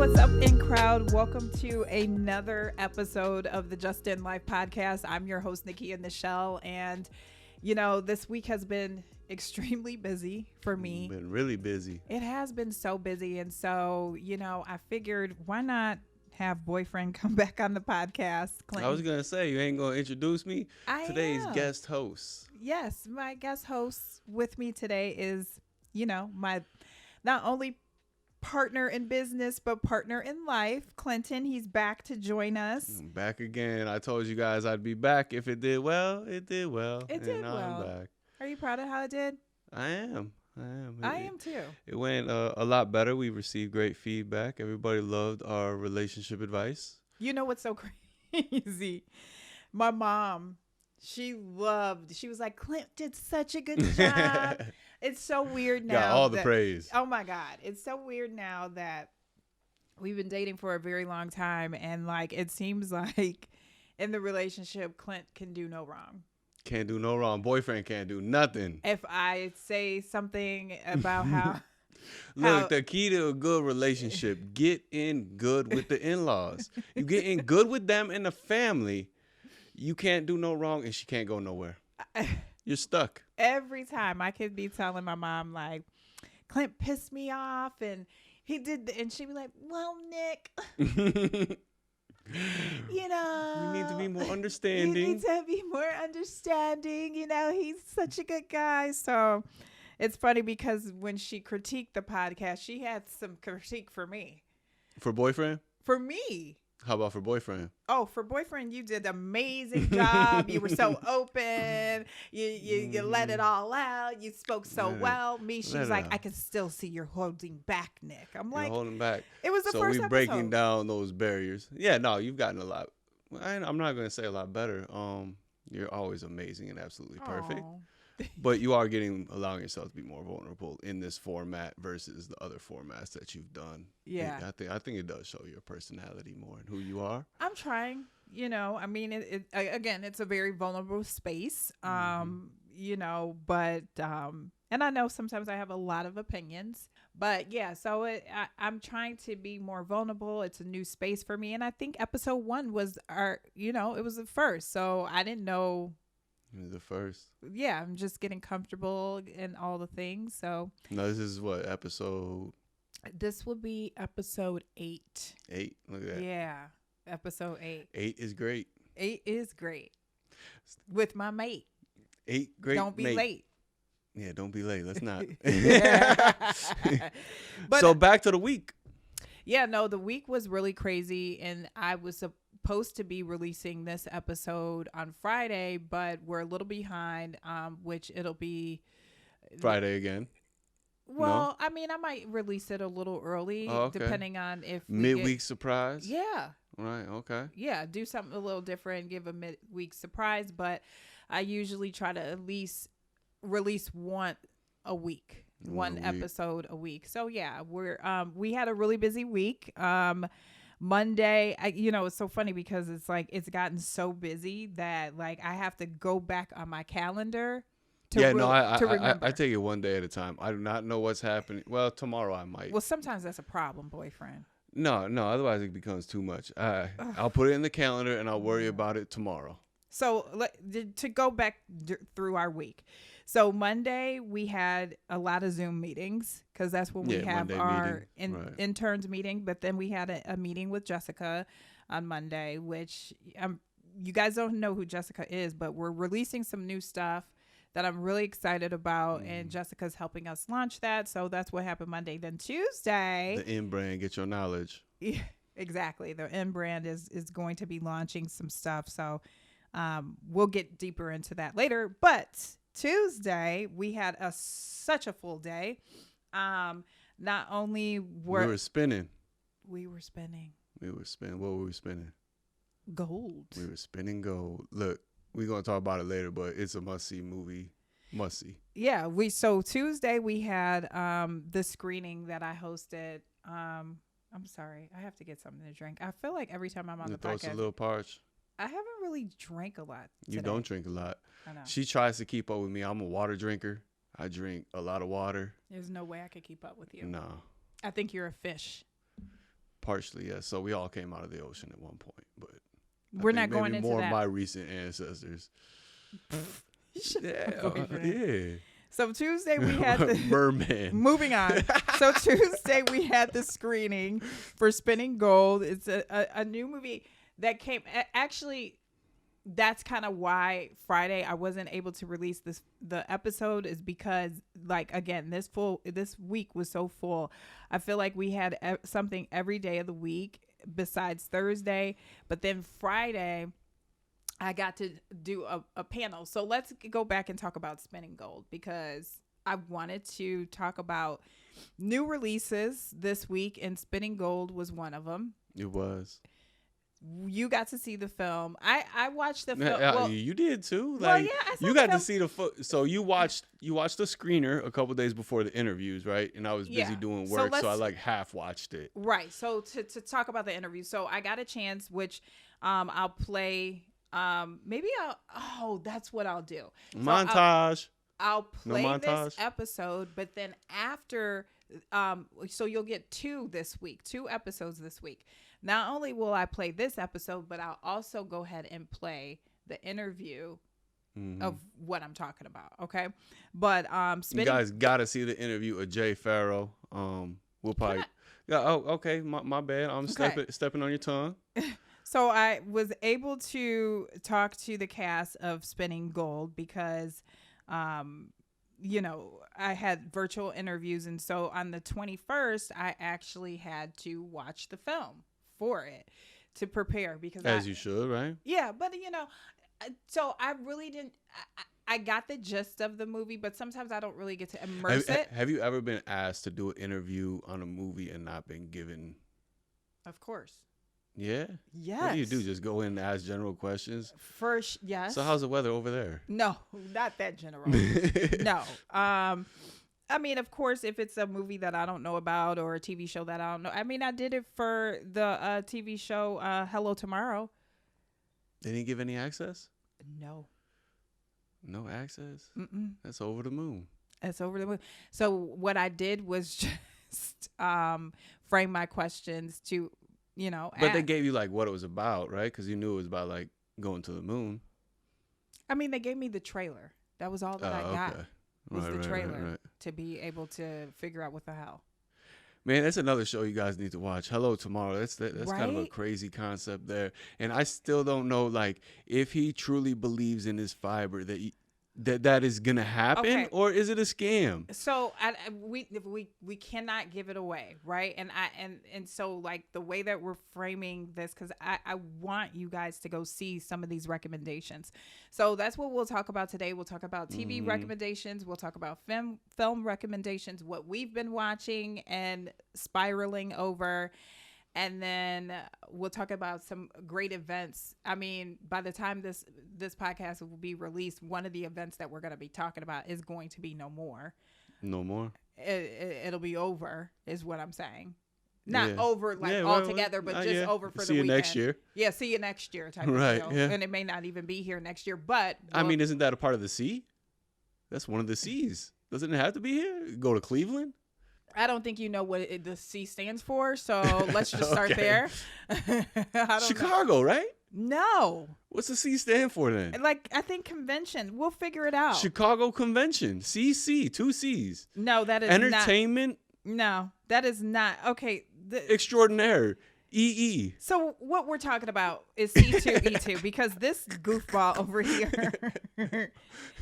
what's up, in crowd? Welcome to another episode of the Just In Life podcast. I'm your host, Nekia and Nichelle, and this week has been extremely busy for me. Been really busy. It has been so busy, and so I figured, why not have boyfriend come back on the podcast? Clint. I was gonna say, you ain't gonna introduce me. Today's am. guest host. Yes, my guest host with me today is my not only partner in business but partner in life, Clinton. He's back to join us. I'm back again. I told you guys I'd be back if it did well. It did well. It did well. I'm back. Are you proud of how it did? I am. I am too. It went a lot better. We received great feedback. Everybody loved our relationship advice. You know what's so crazy? My mom, she was like, Clint did such a good job. It's so weird now. Got all the praise. Oh my God. It's so weird now that we've been dating for a very long time. And it seems like in the relationship, Clint can do no wrong. Can't do no wrong. Boyfriend can't do nothing. If I say something about how... Look, the key to a good relationship, get in good with the in-laws. You get in good with them and the family, you can't do no wrong and she can't go nowhere. You're stuck. Every time I could be telling my mom, Clint pissed me off and he did, and she'd be like, well, Nick, you need to be more understanding. You need to be more understanding. He's such a good guy. So it's funny because when she critiqued the podcast, she had some critique for me. For boyfriend? For me. How about for boyfriend? Oh, for boyfriend, you did an amazing job. You were so open. You let it all out. You spoke so well. Me, she was like, I can still see you're holding back, Nick. I'm like, you're holding back. It was the first episode. So we're breaking down those barriers. Yeah, no, you've gotten a lot. I'm not going to say a lot better. You're always amazing and absolutely perfect. Aww. But you are allowing yourself to be more vulnerable in this format versus the other formats that you've done. Yeah. I think it does show your personality more and who you are. I'm trying, I mean, again, it's a very vulnerable space, but, and I know sometimes I have a lot of opinions, but yeah, so I'm trying to be more vulnerable. It's a new space for me. And I think episode 1 was it was the first. So I didn't know. The first. Yeah, I'm just getting comfortable in all the things. So no, this is what episode. This will be episode 8. 8. Look at that. Yeah, episode 8. 8 is great. 8 is great. With my mate. 8 great. Don't be late. Yeah, don't be late. Let's not. But, so back to the week. Yeah, no, the week was really crazy, and I was supposed to be releasing this episode on Friday, but we're a little behind, which it'll be Friday again. Well, no? I mean, I might release it a little early, depending on if midweek surprise. Yeah. Right. Okay. Yeah, do something a little different, give a midweek surprise, but I usually try to at least release one a week. One episode a week. So yeah, we had a really busy week. Monday, it's so funny because it's gotten so busy that I have to go back on my calendar to remember. I take it one day at a time. I do not know what's happening. Well, tomorrow I might. Well, sometimes that's a problem, boyfriend. No, otherwise it becomes too much. I'll put it in the calendar and I'll worry about it tomorrow. So to go back through our week. So Monday we had a lot of Zoom meetings because that's when we have Monday our meeting. interns meeting. But then we had a meeting with Jessica on Monday, which you guys don't know who Jessica is, but we're releasing some new stuff that I'm really excited about. And Jessica's helping us launch that. So that's what happened Monday. Then Tuesday. The in brand, get your knowledge. Yeah, exactly. The in brand is going to be launching some stuff. So we'll get deeper into that later. But Tuesday, we had such a full day. Not only we were spinning. We were spinning. What were we spinning? Gold. We were spinning gold. Look, we're going to talk about it later, but it's a must-see movie. Must-see. Yeah. So Tuesday, we had the screening that I hosted. I'm sorry. I have to get something to drink. I feel like every time I'm on the podcast. It's a little parched. I haven't really drank a lot today. You don't drink a lot. I know. She tries to keep up with me. I'm a water drinker. I drink a lot of water. There's no way I could keep up with you. No. I think you're a fish. Partially, yes. So we all came out of the ocean at one point, but we're not going into more that. Of my recent ancestors. Yeah. So Tuesday we had the Merman. Moving on. So Tuesday we had the screening for Spinning Gold. It's a new movie that came. Actually, that's kind of why Friday I wasn't able to release the episode, is because, like, again, this week was so full. I feel like we had something every day of the week besides Thursday, but then Friday I got to do a panel. So let's go back and talk about Spinning Gold, because I wanted to talk about new releases this week, and Spinning Gold was one of them. It was. You got to see the film. I watched the film. Well, you did too. Well, like, yeah, I saw you the got film. to see the. So you watched the screener a couple days before the interviews, right? And I was busy doing work, so I like half watched it. Right. So to talk about the interview, so I got a chance, which I'll play. Maybe that's what I'll do. Montage. I'll play this episode, but then after, so you'll get two episodes this week. Not only will I play this episode, but I'll also go ahead and play the interview of what I'm talking about. Okay. But, you guys got to see the interview of Jay Farrow. We'll probably, okay. My bad. I'm stepping on your tongue. So I was able to talk to the cast of Spinning Gold because, I had virtual interviews. And so on the 21st, I actually had to watch the film for it to prepare, because as you should, right? Yeah. But, so I really didn't, I got the gist of the movie, but sometimes I don't really get to immerse it. Have you ever been asked to do an interview on a movie and not been given? Of course. Yeah. Yes. What do you do? Just go in and ask general questions? First, yes. So how's the weather over there? No, not that general. No. I mean, of course, if it's a movie that I don't know about or a TV show that I don't know. I mean, I did it for the TV show Hello Tomorrow. They didn't give any access? No. No access? Mm-mm. That's over the moon. That's over the moon. So what I did was just frame my questions to, But they gave you like what it was about, right? Because you knew it was about like going to the moon. I mean, they gave me the trailer. That was all that I got. Okay. Was the trailer right. to be able to figure out what the hell. Man, that's another show you guys need to watch. Hello Tomorrow. That's right? kind of a crazy concept there. And I still don't know, like, if he truly believes in his fiber that is gonna happen, or is it a scam? So we cannot give it away, right? And so, like, the way that we're framing this, because I want you guys to go see some of these recommendations. So that's what we'll talk about today. We'll talk about TV recommendations. We'll talk about film recommendations, what we've been watching and spiraling over. And then we'll talk about some great events. I mean, by the time this podcast will be released, one of the events that we're going to be talking about is going to be no more. No more? It'll be over, is what I'm saying. Not over altogether, but just over for the weekend. See you next year. Yeah, see you next year type of deal. Yeah. And it may not even be here next year, but... I mean, isn't that a part of the sea? That's one of the seas. Doesn't it have to be here? Go to Cleveland? I don't think you know what the C stands for, so let's just start there. Chicago, right? No. What's the C stand for then? Like, I think convention. We'll figure it out. Chicago Convention. CC, 2 C's. No, that is Entertainment. No, that is not. Okay. Extraordinaire. EE. So what we're talking about is C2E2, because this goofball over here,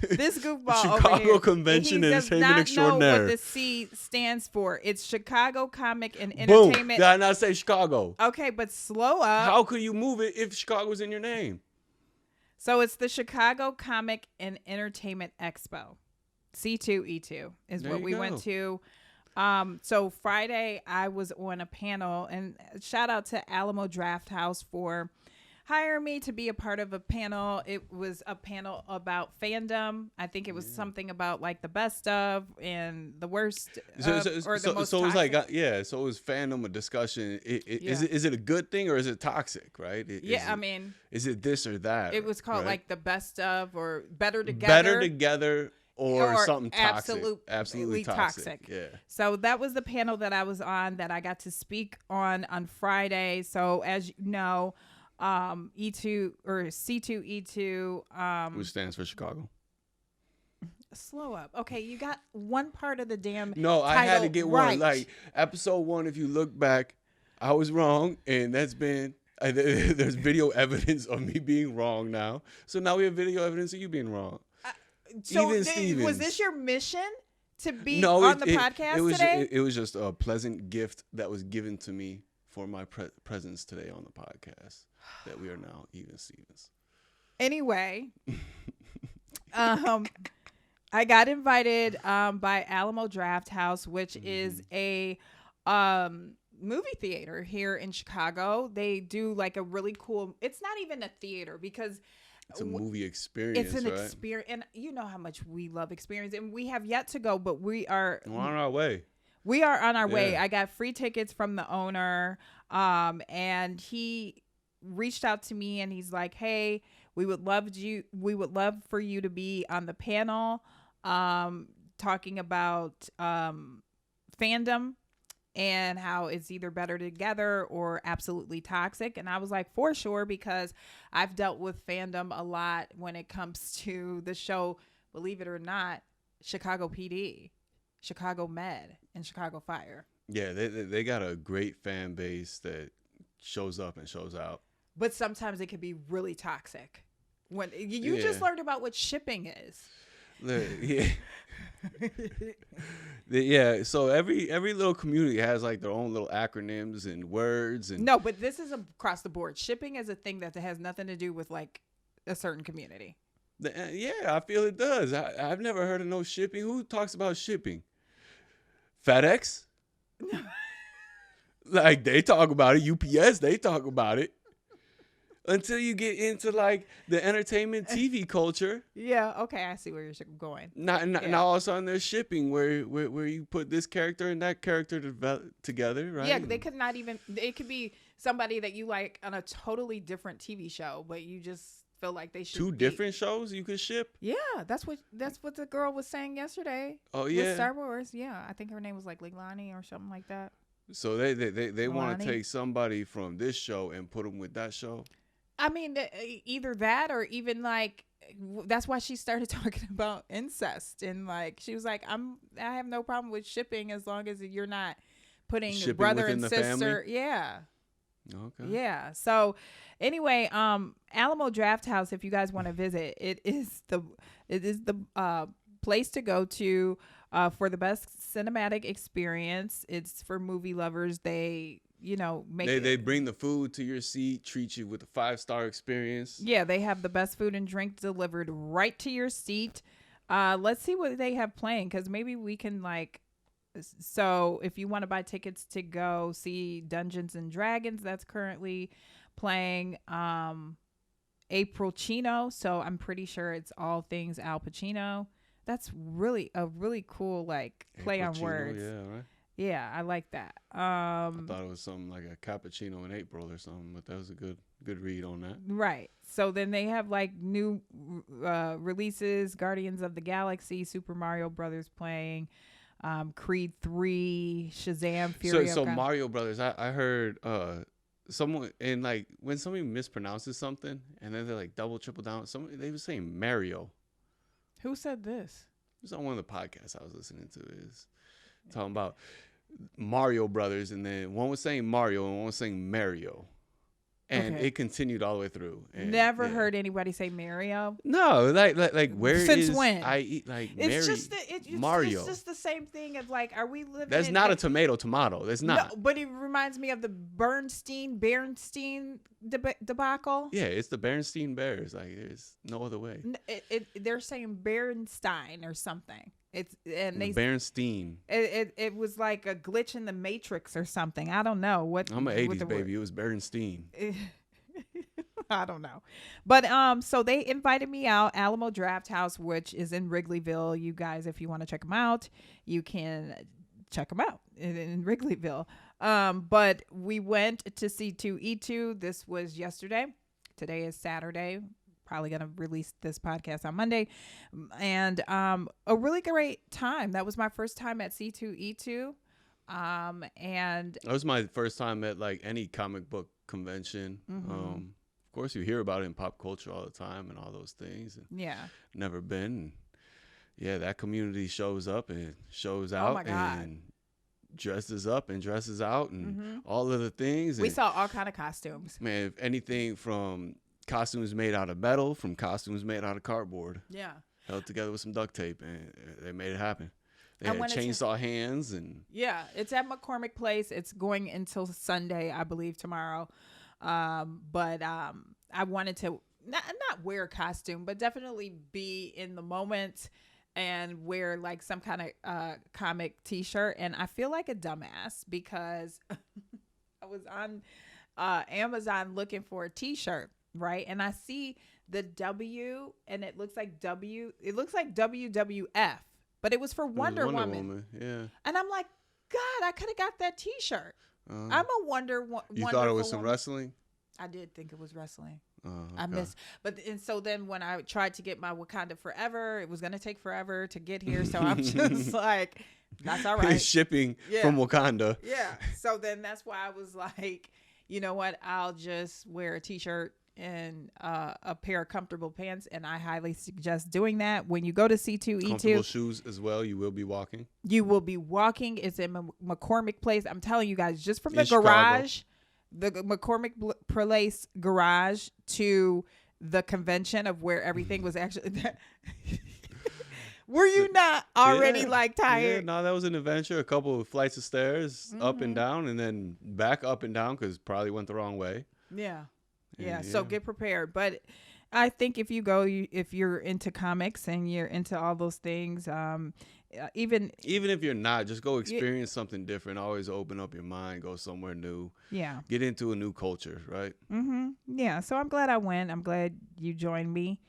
Chicago Convention and Entertainment Extraordinaire. He does not know what the C stands for. It's Chicago Comic and Entertainment. Boom. Did I not say Chicago? Okay, but slow up. How could you move it if Chicago's in your name? So it's the Chicago Comic and Entertainment Expo. C2E2 is what we went to. So Friday I was on a panel, and shout out to Alamo Draft House for hiring me to be a part of a panel. It was a panel about fandom. I think it was something about like the best of and the worst or the most so it was toxic. like, so it was fandom, a discussion. Is it a good thing or is it toxic, right? Is it this or that? It was called like the best of or better together. Better together or something toxic. Absolutely toxic. Yeah. So that was the panel that I was on that I got to speak on Friday. So as you know, E2 or C2E2, which stands for Chicago. Slow up. Okay, you got one part of the damn No, I had to get right. one. Like episode 1, if you look back, I was wrong, and that's been there's video evidence of me being wrong now. So now we have video evidence of you being wrong. So was this your mission to be on the podcast today? It was just a pleasant gift that was given to me for my presence today on the podcast. That we are now even Stevens. Anyway, I got invited by Alamo Drafthouse, which is a movie theater here in Chicago. They do like a really cool. It's not even a theater because it's a movie experience. It's an experience, and you know how much we love experience, and we have yet to go, but we're on our way. We are on our way. I got free tickets from the owner, and he reached out to me, and he's like, "Hey, we would love for you to be on the panel, talking about fandom and how it's either better together or absolutely toxic." And I was like, for sure, because I've dealt with fandom a lot when it comes to the show, believe it or not, Chicago PD, Chicago Med, and Chicago Fire. Yeah, they got a great fan base that shows up and shows out. But sometimes it can be really toxic. When you just learned about what shipping is. Yeah, so every little community has like their own little acronyms and words and no, but this is across the board. Shipping is a thing that has nothing to do with like a certain community. Yeah, I feel it does. I've never heard of no shipping. Who talks about shipping? FedEx? Like they talk about it. UPS, they talk about it. Until you get into like the entertainment TV culture. Yeah, okay, I see where you're going. Now all of a sudden there's shipping where you put this character and that character together, right? Yeah, they could not even. It could be somebody that you like on a totally different TV show, but you just feel like they should. Two different shows you could ship. Yeah, that's what the girl was saying yesterday. Oh yeah, with Star Wars. Yeah, I think her name was like Leilani or something like that. So they want to take somebody from this show and put them with that show. I mean, either that or even like that's why she started talking about incest, and like she was like, I have no problem with shipping as long as you're not putting shipping brother and sister. Family? Yeah. Okay. Yeah. So anyway, Alamo Drafthouse, if you guys want to visit, it is the place to go to for the best cinematic experience. It's for movie lovers. They they bring the food to your seat, treat you with a 5-star experience. Yeah, they have the best food and drink delivered right to your seat. Let's see what they have playing, because maybe we can so if you want to buy tickets to go see Dungeons and Dragons, that's currently playing April Chino. So I'm pretty sure it's all things Al Pacino. That's really a really cool play on words. Yeah, right. Yeah, I like that. I thought it was something like a cappuccino in April or something, but that was a good read on that. Right. So then they have new releases: Guardians of the Galaxy, Super Mario Brothers playing, Creed 3, Shazam, Fury. So Mario Brothers, I heard someone, and when somebody mispronounces something and then they double triple down, they were saying Mario. Who said this? It was on one of the podcasts I was listening to. Is talking about Mario Brothers, and then one was saying Mario and one was saying Mario, and it continued all the way through. And never heard anybody say Mario. No, where since is when I eat it's Mary, just Mario. It's just the same thing of are we living? That's not a tomato. That's not. No, but it reminds me of the Berenstein debacle. Yeah, it's the Berenstein Bears. There's no other way. They're saying Berenstein or something. Berenstein. It was like a glitch in the Matrix or something. I don't know what. I'm an 80s baby. It was Berenstein. I don't know, but so they invited me out, Alamo Drafthouse, which is in Wrigleyville. You guys, if you want to check them out, you can check them out in Wrigleyville. But we went to C2E2. This was yesterday. Today is Saturday. probably going to release this podcast on Monday. And a really great time. That was my first time at C2E2. And that was my first time at like any comic book convention. Of course, you hear about it in pop culture all the time and all those things. And never been. And yeah, that community shows up and shows out and dresses up and dresses out and all of the things. We and, saw all kind of costumes. Man, if anything from costumes made out of metal, from costumes made out of cardboard. Yeah. Held together with some duct tape, and they made it happen. They had chainsaw hands and. Yeah, it's at McCormick Place. It's going until Sunday, I believe, tomorrow. But I wanted to not wear a costume, but definitely be in the moment and wear like some kind of comic t-shirt. And I feel like a dumbass because I was on Amazon looking for a t-shirt, right? And I see the W and it looks like WWF, but it was for Wonder Woman. Yeah. And I'm like, God, I could have got that t-shirt. I'm a Wonder Woman. You thought it was some wrestling? I did think it was wrestling. Okay. I missed, and so then when I tried to get my Wakanda Forever, it was gonna take forever to get here. So I'm just like, that's all right. Shipping from Wakanda. Yeah. So then that's why I was like, you know what? I'll just wear a t-shirt and a pair of comfortable pants, and I highly suggest doing that. When you go to C2E2, comfortable shoes as well. You will be walking. It's in McCormick Place. I'm telling you guys, just from the garage. The McCormick Place garage to the convention of where everything was actually. Were you not already like tired? Yeah, no, that was an adventure. A couple of flights of stairs up and down, and then back up and down because probably went the wrong way. Yeah. So get prepared. But I think if you go, if you're into comics and you're into all those things, even if you're not, just go experience something different. Always open up your mind, go somewhere new. Yeah. Get into a new culture, right? Yeah. So I'm glad I went. I'm glad you joined me.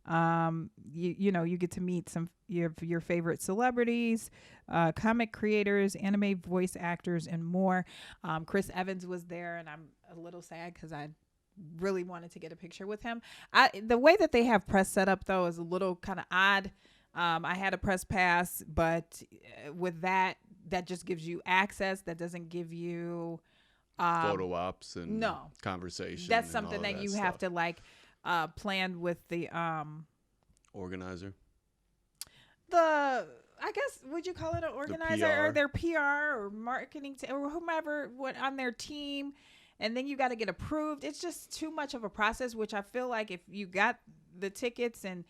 You get to meet some your favorite celebrities, comic creators, anime voice actors, and more. Chris Evans was there, and I'm a little sad because I really wanted to get a picture with him. The way that they have press set up though is a little kind of odd. I had a press pass, but with that just gives you access. That doesn't give you photo ops and conversation. That's something that you have to like plan with the organizer. I guess, would you call it an organizer or their PR or marketing or whomever on their team? And then you got to get approved. It's just too much of a process, which I feel like if you got the tickets and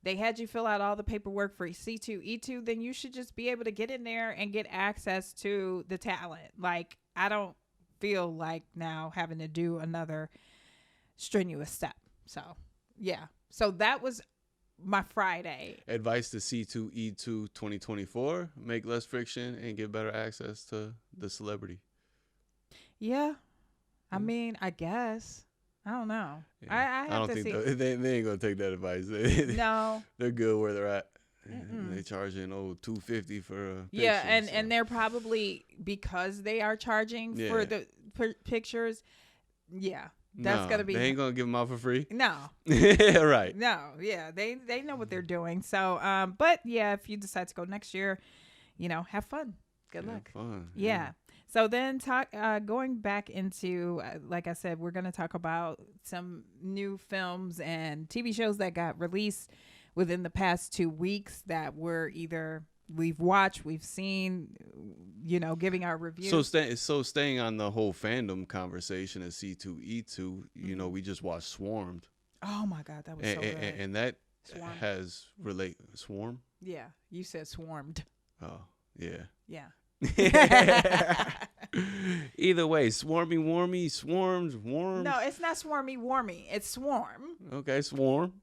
they had you fill out all the paperwork for C2E2, then you should just be able to get in there and get access to the talent. Like, I don't feel like now having to do another strenuous step. So, yeah. So that was my Friday. Advice to C2E2 2024, make less friction and get better access to the celebrity. Yeah. I mean, I guess. I don't know. Yeah. I don't think they ain't gonna take that advice. No, they're good where they're at. They charging $250 for a picture. Yeah, and they're probably, because they are charging for the pictures. Yeah, that's gonna be. They ain't gonna give them out for free. No. Right. No. Yeah, they know what they're doing. So, but yeah, if you decide to go next year, have fun. Good luck. Fun. Yeah. So then going back into, like I said, we're going to talk about some new films and TV shows that got released within the past 2 weeks that were either we've watched, we've seen, giving our review. So staying on the whole fandom conversation at C2E2, we just watched Swarmed. Oh my God, that was so good. And that has Swarm? Yeah, you said Swarmed. Oh, yeah. Yeah. Either way, swarmy, warmy, swarmed, warm. No, it's not swarmy, warmy. It's Swarm. Okay, Swarm.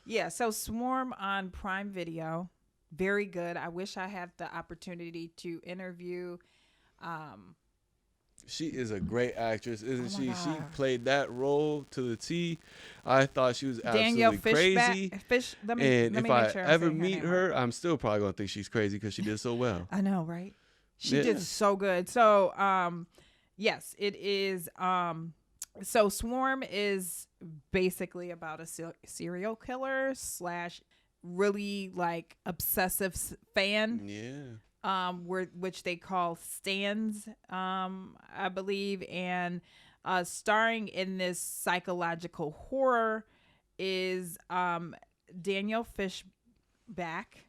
Yeah, so Swarm on Prime Video. Very good. I wish I had the opportunity to interview. She is a great actress, isn't she? God. She played that role to the T. I thought she was absolutely crazy. And if I ever meet her, I'm still probably going to think she's crazy because she did so well. I know, right? She did so good. So, yes, it is So Swarm is basically about a serial killer slash really like obsessive fan. Yeah. Which they call stands, I believe, and starring in this psychological horror is Daniel Fishback.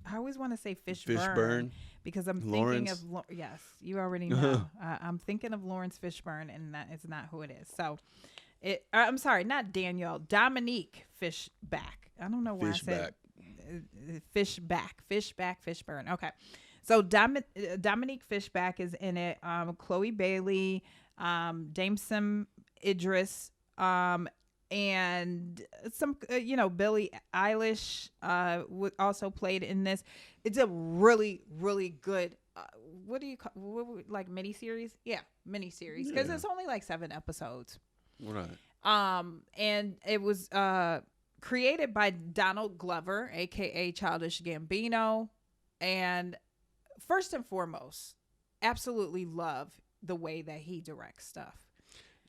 I always want to say Fishburne because I'm thinking of yes, you already know. I'm thinking of Lawrence Fishburne, and that is not who it is. So, I'm sorry, not Daniel. Dominique Fishback. I don't know why I said Fishburne. Okay, so Dominique Fishback is in it. Chloe Bailey, Damson Idris, and some Billie Eilish also played in this. It's a really good what do you call like miniseries? Yeah, miniseries because it's only like 7 episodes. Right. And it was created by Donald Glover, aka Childish Gambino, and first and foremost, absolutely love the way that he directs stuff.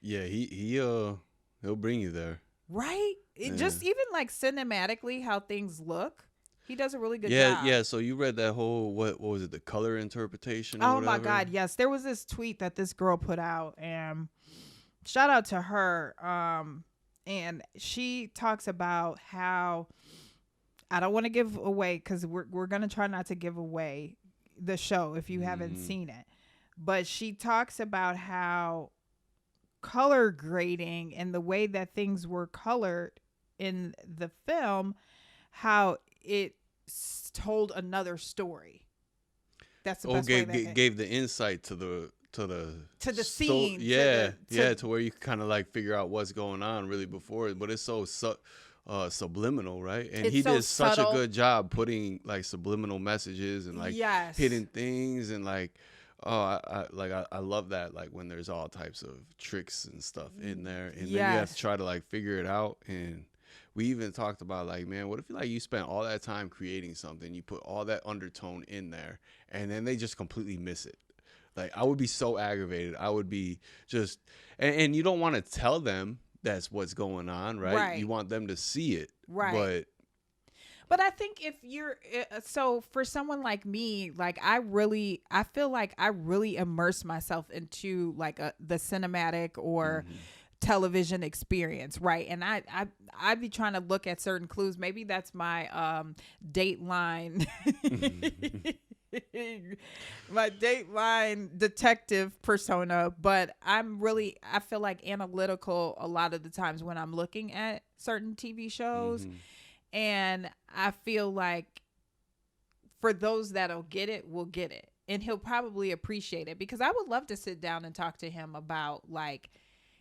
Yeah, he'll bring you there. Right? It just even like cinematically how things look. He does a really good job. Yeah. So you read that whole what was it, the color interpretation or whatever? My God, yes. There was this tweet that this girl put out, and shout out to her. And she talks about how I don't want to give away because we're gonna try not to give away the show if you haven't seen it. But she talks about how color grading and the way that things were colored in the film, how it told another story. That's the best way that gave the insight to the scene. To where you kind of like figure out what's going on really before it, but it's so subliminal, right? And he did such a good job putting like subliminal messages and like hidden things and like I love that, like when there's all types of tricks and stuff in there, and then you have to try to like figure it out. And we even talked about like, man, what if like you spent all that time creating something, you put all that undertone in there, and then they just completely miss it? Like I would be so aggravated. I would be just, and you don't want to tell them that's what's going on, right? You want them to see it, right? But I think if you're so for someone like me, like I feel like I really immerse myself into like the cinematic or television experience, right? And I'd be trying to look at certain clues. Maybe that's my Dateline my Dateline detective persona, but I feel like analytical a lot of the times when I'm looking at certain TV shows. And I feel like for those that'll get it, will get it. And he'll probably appreciate it, because I would love to sit down and talk to him about like,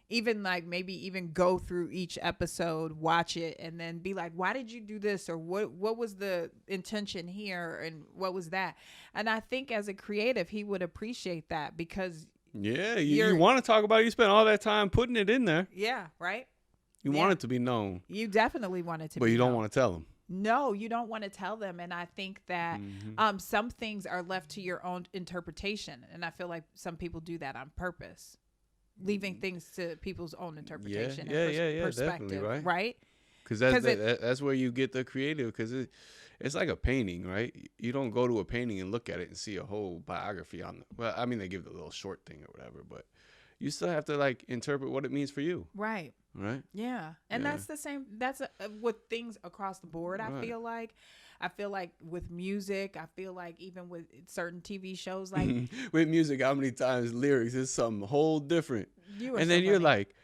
even like maybe even go through each episode, watch it, and then be like, why did you do this? Or what was the intention here? And what was that? And I think as a creative, he would appreciate that, because you want to talk about it. You spent all that time putting it in there. Yeah, right? You want it to be known. You definitely want it to be known. But you don't want to tell them. No, you don't want to tell them. And I think that some things are left to your own interpretation. And I feel like some people do that on purpose, leaving things to people's own interpretation and perspective. Right? Because that's where you get the creative, because it's like a painting, right? You don't go to a painting and look at it and see a whole biography on it. Well, I mean, they give the little short thing or whatever, but you still have to like interpret what it means for you. Right. Yeah. And that's the same. That's with things across the board. I feel like with music, I feel like even with certain TV shows, like with music, how many times lyrics is something whole different. You're like,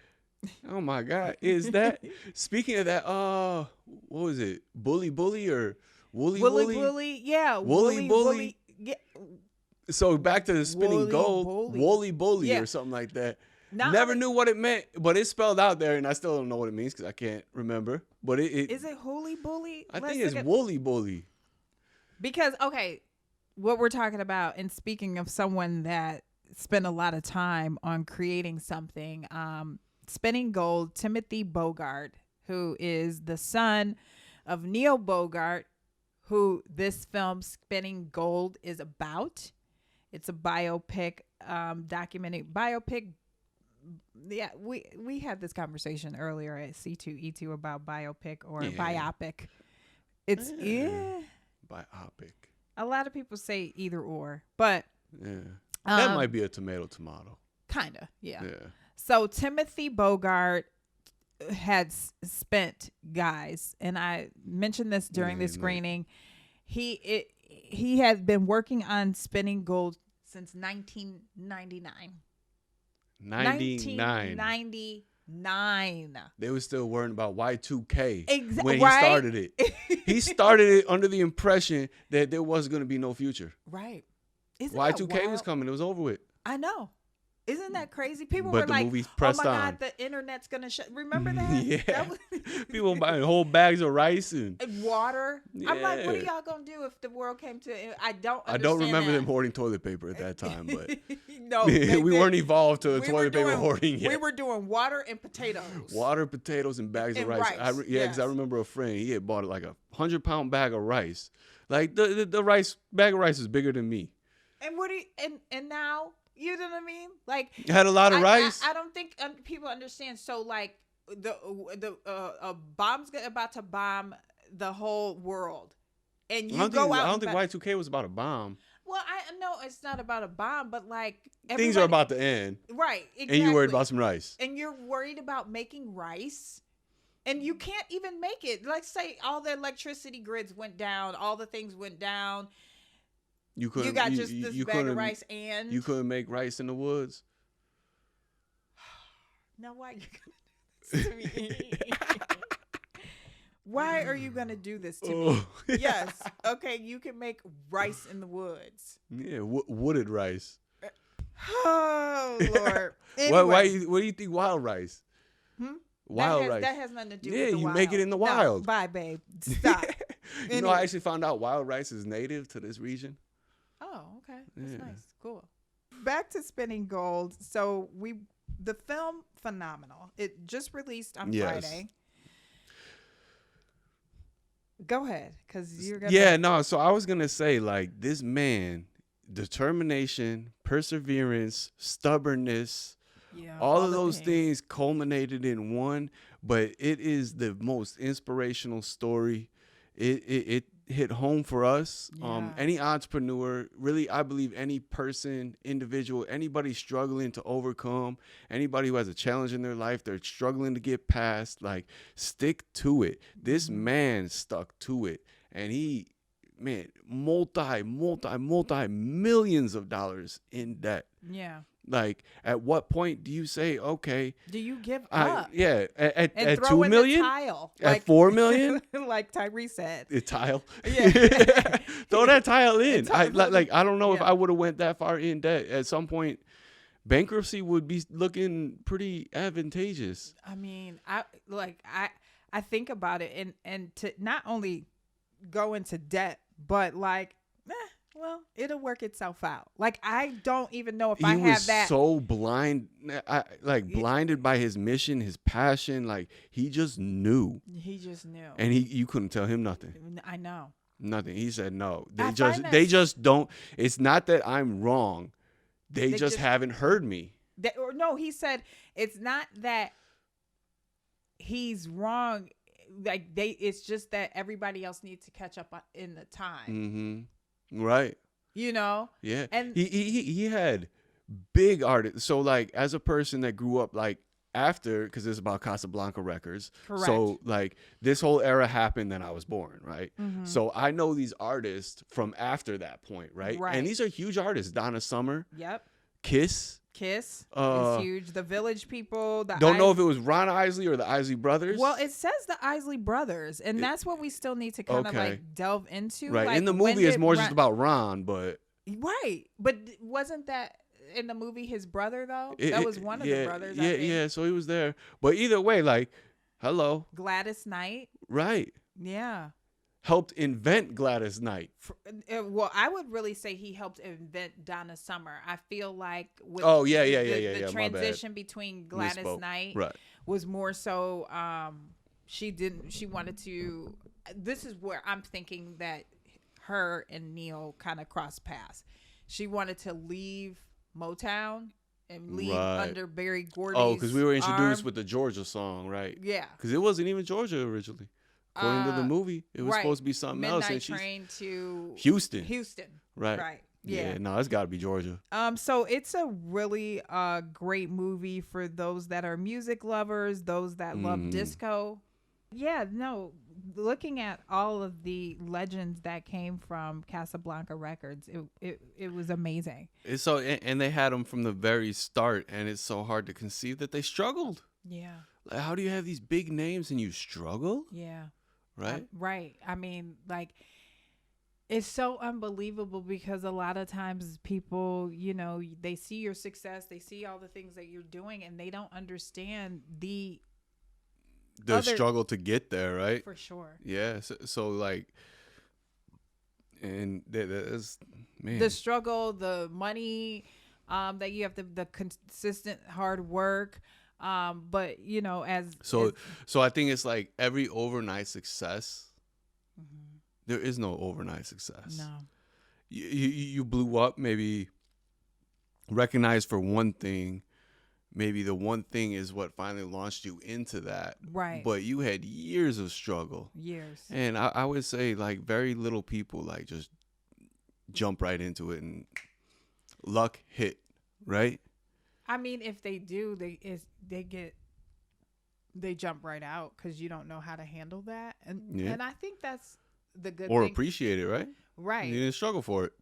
oh my God, is that speaking of that, what was it? Bully or Woolly? Yeah. Woolly. Yeah. So back to the spinning gold, Woolly Bully or something like that. Never knew what it meant, but it's spelled out there, and I still don't know what it means because I can't remember. But is it Holy Bully? I think it's Woolly Bully. Because what we're talking about, and speaking of someone that spent a lot of time on creating something, Spinning Gold, Timothy Bogart, who is the son of Neil Bogart, who this film Spinning Gold is about. It's a biopic, documented biopic yeah, we had this conversation earlier at C2E2 about biopic or biopic. It's biopic. A lot of people say either or, but that might be a tomato. Kinda, yeah. So Timothy Bogart had spent, guys, and I mentioned this during the screening. He had been working on Spinning Gold since 1999. 1999. They were still worrying about Y2K when he started it. He started it under the impression that there was going to be no future. Right. Y2K was coming. It was over with. I know. Isn't that crazy? People but were the like, movie's "Oh pressed my on. God, the internet's gonna shut." Remember that? Yeah. People buying whole bags of rice and water. Yeah. I'm like, what are y'all gonna do if the world came to? I don't remember that. them hoarding toilet paper at that time, but no, we weren't evolved to toilet paper hoarding yet. We were doing water and potatoes. Water, potatoes, and bags of rice. Because I remember a friend. He had bought like a 100-pound bag of rice. Like the rice bag of rice is bigger than me. And what do you, and now. You know what I mean? Like, you had a lot of rice. I don't think people understand. So, like, the bomb's about to bomb the whole world, and I don't think Y2K was about a bomb. Well, I know it's not about a bomb, but like things are about to end, right? Exactly. And you're worried about some rice, and you're worried about making rice, and you can't even make it. Like, say all the electricity grids went down, all the things went down. You got just this bag of rice, and you couldn't make rice in the woods. Now, why you gonna do this to me? Why are you gonna do this to me? Yes, okay, you can make rice in the woods. Yeah, wooded rice. Oh Lord! Anyway. What do you think wild rice? Wild rice. That has nothing to do with the wild. Yeah, you make it in the wild. No, bye, babe. Stop. You know, I actually found out wild rice is native to this region. Oh, okay. That's nice. Cool. Back to Spinning Gold. So the film, phenomenal. It just released on Friday. Go ahead, because you're gonna. Yeah, no. So I was gonna say, like, this man, determination, perseverance, stubbornness, all of those things culminated in one. But it is the most inspirational story. It hit home for us. Any entrepreneur, really, I believe any person, individual, anybody struggling to overcome, anybody who has a challenge in their life, they're struggling to get past, like, stick to it. This man stuck to it, and he, man, multi millions of dollars in debt. Yeah. Like, at what point do you say, okay? Do you give up? At throw 2 million? The tile. At 4 million? Like Tyree said. The tile? Yeah. Throw that tile in. I don't know if I would have went that far in debt. At some point, bankruptcy would be looking pretty advantageous. I mean, I think about it and to not only go into debt, but like, well, it'll work itself out. Like, I don't even know if I have that. He was so blinded by his mission, his passion. Like, he just knew. And you couldn't tell him nothing. I know. Nothing. He said no. They just don't. It's not that I'm wrong. They just haven't heard me. He said it's not that he's wrong. Like, it's just that everybody else needs to catch up in the time. Mm-hmm. Right. You know? Yeah. And he had big artists. So, like, as a person that grew up, like, after, because it's about Casablanca Records. Correct. So, like, this whole era happened then I was born, right? Mm-hmm. So I know these artists from after that point, right? And these are huge artists. Donna Summer. Yep. Kiss is huge. The Village People. Don't know if it was Ron Isley or the Isley Brothers. Well, it says the Isley Brothers, and that's what we still need to kind of like delve into. Right. Like, in the movie, it's more just about Ron, but right. But wasn't that in the movie his brother though? That was one of the brothers. Yeah. So he was there. But either way, like, hello, Gladys Knight. Right. Yeah. Helped invent Gladys Knight. Well, I would really say he helped invent Donna Summer. I feel like with the transition between Gladys Knight was more so she wanted to, this is where I'm thinking that her and Neil kind of crossed paths. She wanted to leave Motown and leave under Barry Gordy's Oh, because we were introduced arm. with the Georgia song, right? Yeah. Because it wasn't even Georgia originally. According to the movie, it was supposed to be something else. Midnight Train to Houston. Right. Yeah. No, it's got to be Georgia. So it's a really great movie for those that are music lovers, those that love disco. Yeah, no, looking at all of the legends that came from Casablanca Records, it was amazing. It's so, and they had them from the very start, and it's so hard to conceive that they struggled. Yeah. Like, how do you have these big names and you struggle? Yeah. Right? Right. I mean, like, it's so unbelievable because a lot of times people, you know, they see your success, they see all the things that you're doing, and they don't understand the struggle to get there, right? For sure. Yeah. So like, and that's, man. The struggle, the money, that you have to, the consistent hard work. But you know, so I think it's like every overnight success, there is no overnight success. No. You blew up, maybe recognized for one thing. Maybe the one thing is what finally launched you into that. Right. But you had years of struggle. Years. And I would say like very little people like just jump right into it and luck hit, right? I mean, if they do, they jump right out because you don't know how to handle that. And I think that's the good or thing. Appreciate it, right? Right. You didn't struggle for it.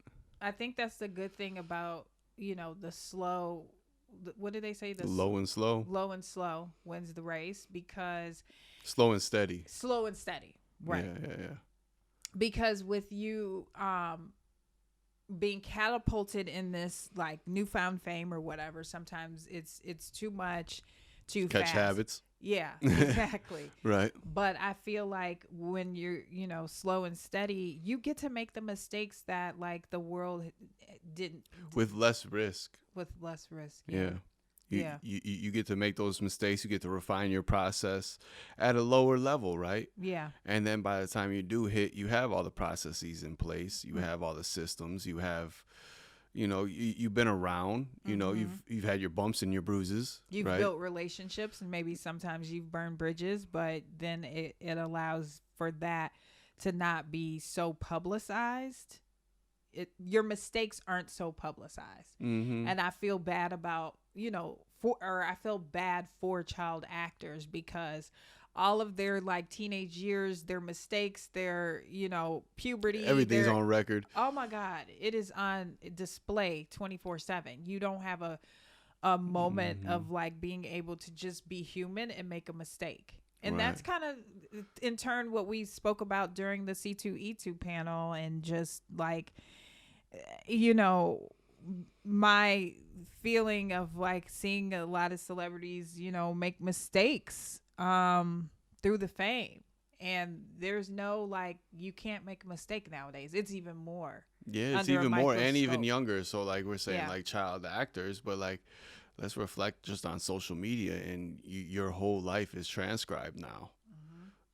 I think that's the good thing about, you know, the slow, what did they say? The low and slow. Low and slow wins the race because. Slow and steady. Slow and steady. Right. Yeah. Because with you being catapulted in this like newfound fame or whatever, sometimes it's too much, too catch fast. Habits. Yeah, exactly. Right. But I feel like when you're, you know, slow and steady, you get to make the mistakes that like the world didn't. With less risk. With less risk. Yeah. You get to make those mistakes. You get to refine your process at a lower level, right? Yeah. And then by the time you do hit, you have all the processes in place. You have all the systems. You have, you know, you've been around. You know, you've had your bumps and your bruises. You've right? built relationships, and maybe sometimes you've burned bridges, but then it allows for that to not be so publicized. Your mistakes aren't so publicized. And I feel bad about, you know, I feel bad for child actors because all of their like teenage years, their mistakes, their, you know, puberty, everything's on record. Oh my God. It is on display 24/7. You don't have a moment of like being able to just be human and make a mistake. And that's kind of in turn what we spoke about during the C2E2 panel, and just like, you know, my feeling of like seeing a lot of celebrities, you know, make mistakes through the fame. And there's no like, you can't make a mistake nowadays. It's even more. Yeah, it's even more and even younger. So like we're saying like child actors, but like let's reflect just on social media, and your whole life is transcribed now.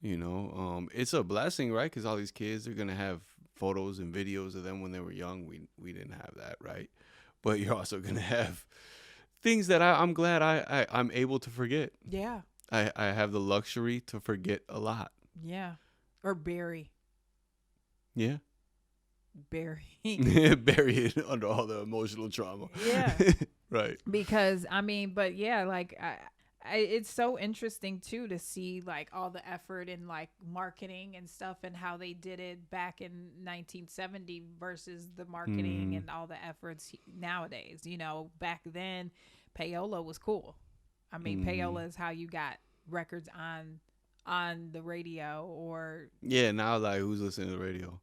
You know, it's a blessing, right? Because all these kids are gonna have photos and videos of them when they were young. We didn't have that, right? But you're also gonna have things that I'm glad I'm able to forget. Yeah. I have the luxury to forget a lot. Yeah. Or bury. Yeah. Bury it under all the emotional trauma. Yeah. Right. Because I mean, but yeah, like it's so interesting too to see like all the effort in like marketing and stuff, and how they did it back in 1970 versus the marketing and all the efforts nowadays. You know, back then payola was cool. I mean, payola is how you got records on the radio. Or now like who's listening to the radio?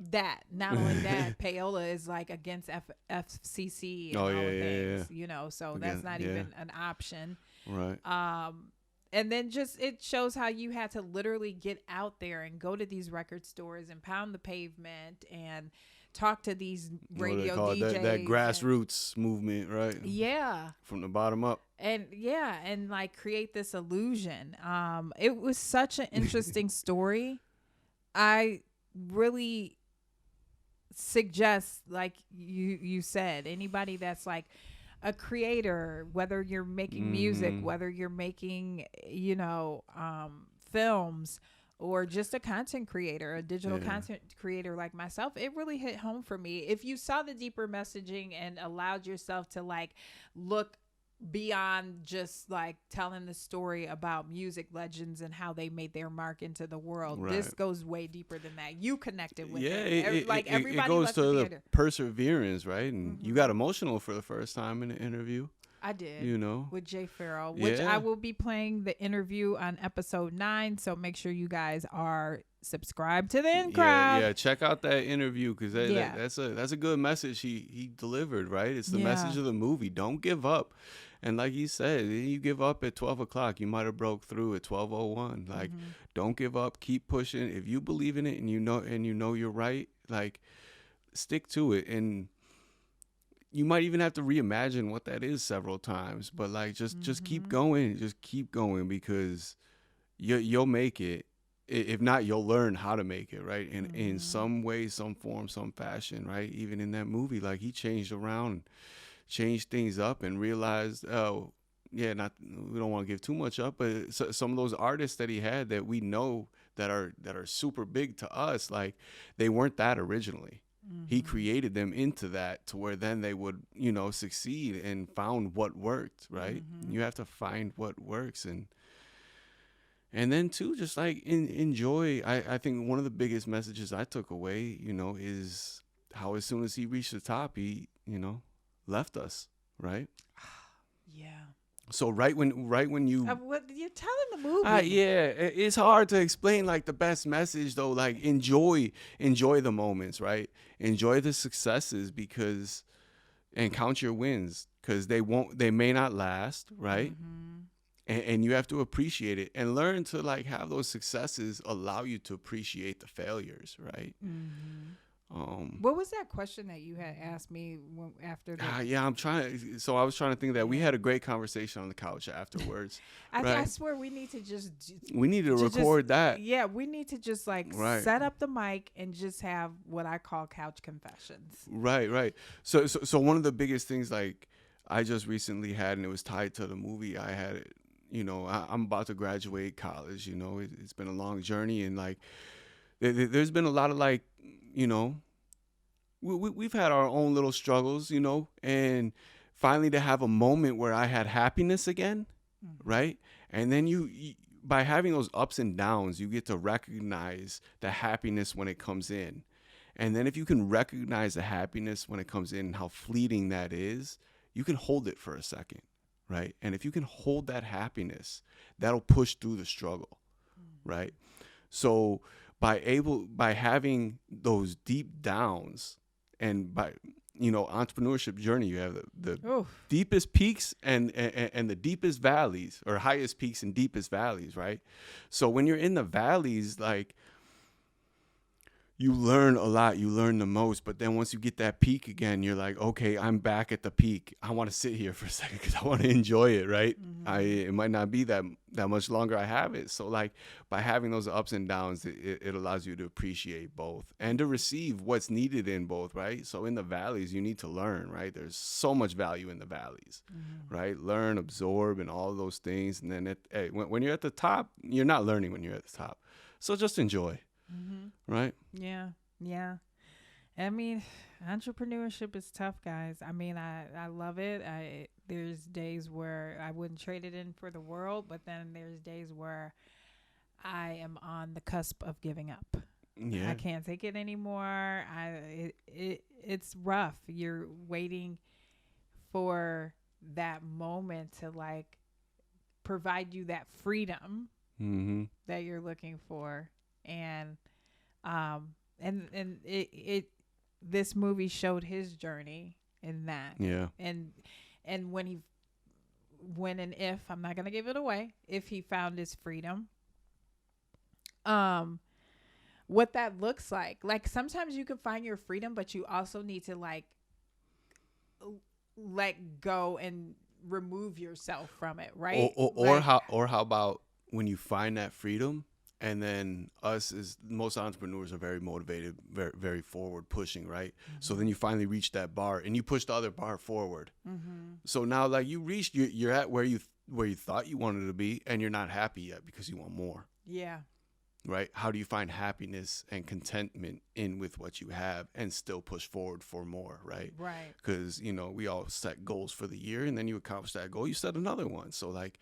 That not only that, payola is like against FCC and all things, you know, so that's not even an option. Right. And then just it shows how you had to literally get out there and go to these record stores and pound the pavement and talk to these radio DJs. That grassroots movement, right? Yeah. From the bottom up. And and like create this illusion. It was such an interesting story. I really suggest, like you said, anybody that's like a creator, whether you're making music, whether you're making, films, or just a content creator, a digital content creator like myself, it really hit home for me. If you saw the deeper messaging and allowed yourself to like look beyond just like telling the story about music legends and how they made their mark into the world, this goes way deeper than that. You connected with it. Everybody it goes to the perseverance, right? And you got emotional for the first time in the interview. I did, with Jay Farrell, which I will be playing the interview on episode 9. So make sure you guys are subscribed to the In Crowd. Yeah, check out that interview because that's a good message he delivered, right? It's the message of the movie. Don't give up. And like you said, you give up at 12 o'clock. You might have broke through at 12:01. Like, don't give up. Keep pushing. If you believe in it and you know you're right, like, stick to it. And you might even have to reimagine what that is several times. But like, just keep going. Just keep going because you'll make it. If not, you'll learn how to make it, right? And in some way, some form, some fashion, right? Even in that movie, like he changed around, changed things up, and realized, we don't want to give too much up, but some of those artists that he had that we know that are super big to us, like they weren't that originally. He created them into that to where then they would, succeed and found what worked, right? You have to find what works. And then too, just like enjoy. I think one of the biggest messages I took away, is how as soon as he reached the top, he, left us, right? Yeah. So right when you what you're telling the movie. It's hard to explain like the best message though. Like enjoy the moments, right? Enjoy the successes and count your wins because they may not last, right? And you have to appreciate it and learn to like have those successes allow you to appreciate the failures, right? What was that question that you had asked me after that? I was trying to think that we had a great conversation on the couch afterwards. I swear we need to record that. Yeah, we need to just like set up the mic and just have what I call couch confessions. Right. So one of the biggest things like I just recently had, and it was tied to the movie I had, I'm about to graduate college, it's been a long journey, and like there's been a lot of like, we've had our own little struggles, and finally to have a moment where I had happiness again, right? And then you by having those ups and downs, you get to recognize the happiness when it comes in. And then if you can recognize the happiness when it comes in and how fleeting that is, you can hold it for a second, right? And if you can hold that happiness, that'll push through the struggle, right? So by having those deep downs and by, entrepreneurship journey, you have the deepest peaks and the deepest valleys, or highest peaks and deepest valleys, right? So when you're in the valleys, like, you learn a lot, you learn the most, but then once you get that peak again, you're like, okay, I'm back at the peak. I want to sit here for a second because I want to enjoy it, right? It might not be that much longer I have it. So like by having those ups and downs, it allows you to appreciate both and to receive what's needed in both, right? So in the valleys, you need to learn, right? There's so much value in the valleys, right? Learn, absorb, and all of those things. And then when you're at the top, you're not learning when you're at the top. So just enjoy. Right? Yeah. I mean, entrepreneurship is tough, guys. I mean, I love it. There's days where I wouldn't trade it in for the world, but then there's days where I am on the cusp of giving up. Yeah. I can't take it anymore. It's rough. You're waiting for that moment to like provide you that freedom that you're looking for. And this movie showed his journey in that. Yeah. And when and if, I'm not going to give it away, if he found his freedom, what that looks like sometimes you can find your freedom, but you also need to like let go and remove yourself from it. Right. Or how about when you find that freedom And then us, as most entrepreneurs, are very motivated, very, very forward pushing, right? So then you finally reach that bar and you push the other bar forward. So now, like, you reached, you're at where you thought you wanted to be, and you're not happy yet because you want more. Yeah. Right? How do you find happiness and contentment in with what you have and still push forward for more, right? Right. Because, you know, we all set goals for the year, and then you accomplish that goal, you set another one. So, like,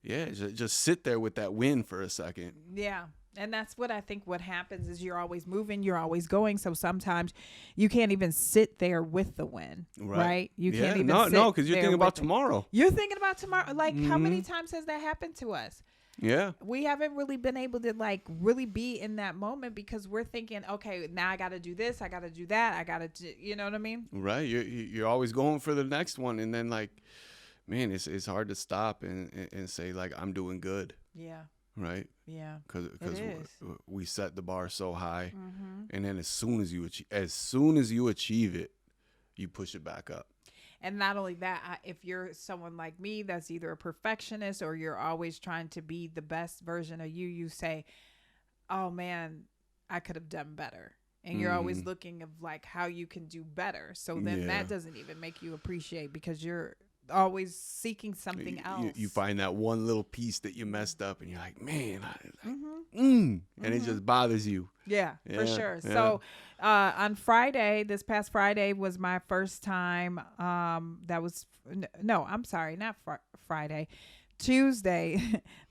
yeah, just sit there with that win for a second. Yeah. And that's what I think what happens is you're always moving, you're always going. So sometimes you can't even sit there with the win, right? You can't even sit No, because you're there thinking about with it. tomorrow. You're thinking about tomorrow. Like, how many times has that happened to us? Yeah. We haven't really been able to, like, really be in that moment because we're thinking, okay, now I got to do this, I got to do that, I got to do, you know what I mean? Right. You're always going for the next one. And then, like, man, it's hard to stop and say, like, I'm doing good. Yeah. Right. Yeah. Because we set the bar so high, and then as soon as you achieve it, you push it back up. And not only that, if you're someone like me that's either a perfectionist or you're always trying to be the best version of you, you say, oh man, I could have done better. And you're always looking of like how you can do better. So then that doesn't even make you appreciate because you're always seeking something else. You find that one little piece that you messed up and you're like, man, and it just bothers you. Yeah, for sure. Yeah. So on Friday, this past Friday was my first time. That was, no, I'm sorry, not Friday. Tuesday,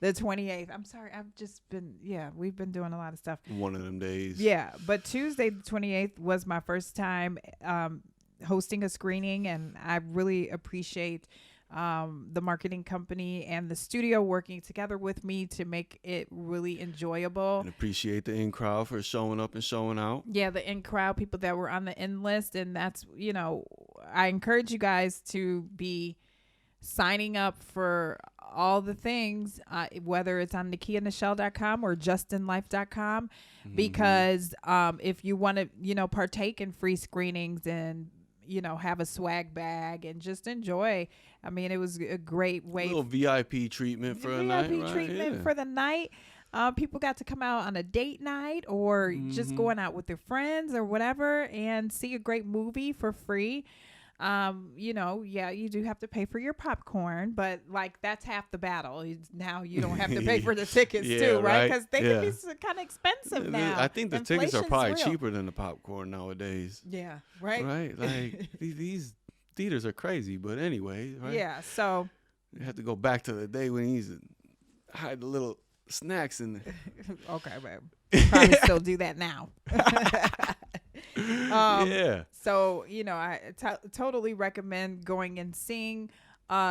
the 28th. I'm sorry. I've just been, we've been doing a lot of stuff. One of them days. Yeah. But Tuesday, the 28th was my first time hosting a screening. And I really appreciate the marketing company and the studio working together with me to make it really enjoyable. And appreciate the in crowd for showing up and showing out. Yeah, the in crowd, people that were on the in list. And that's, I encourage you guys to be signing up for all the things, whether it's on NicheaNichelle.com or justinlife.com, because if you want to, partake in free screenings and, have a swag bag and just enjoy. I mean, it was a great way. A little VIP treatment for a night. VIP treatment for the night. People got to come out on a date night or just going out with their friends or whatever and see a great movie for free. You do have to pay for your popcorn, but like that's half the battle. Now you don't have to pay for the tickets too, right? Because they can be kind of expensive now. I think the tickets are probably cheaper than the popcorn nowadays. Yeah, right. Right, like these theaters are crazy, but anyway, right? Yeah, so you have to go back to the day when he used to hide the little snacks in there. Okay, babe. Probably still do that now. So, I totally recommend going and seeing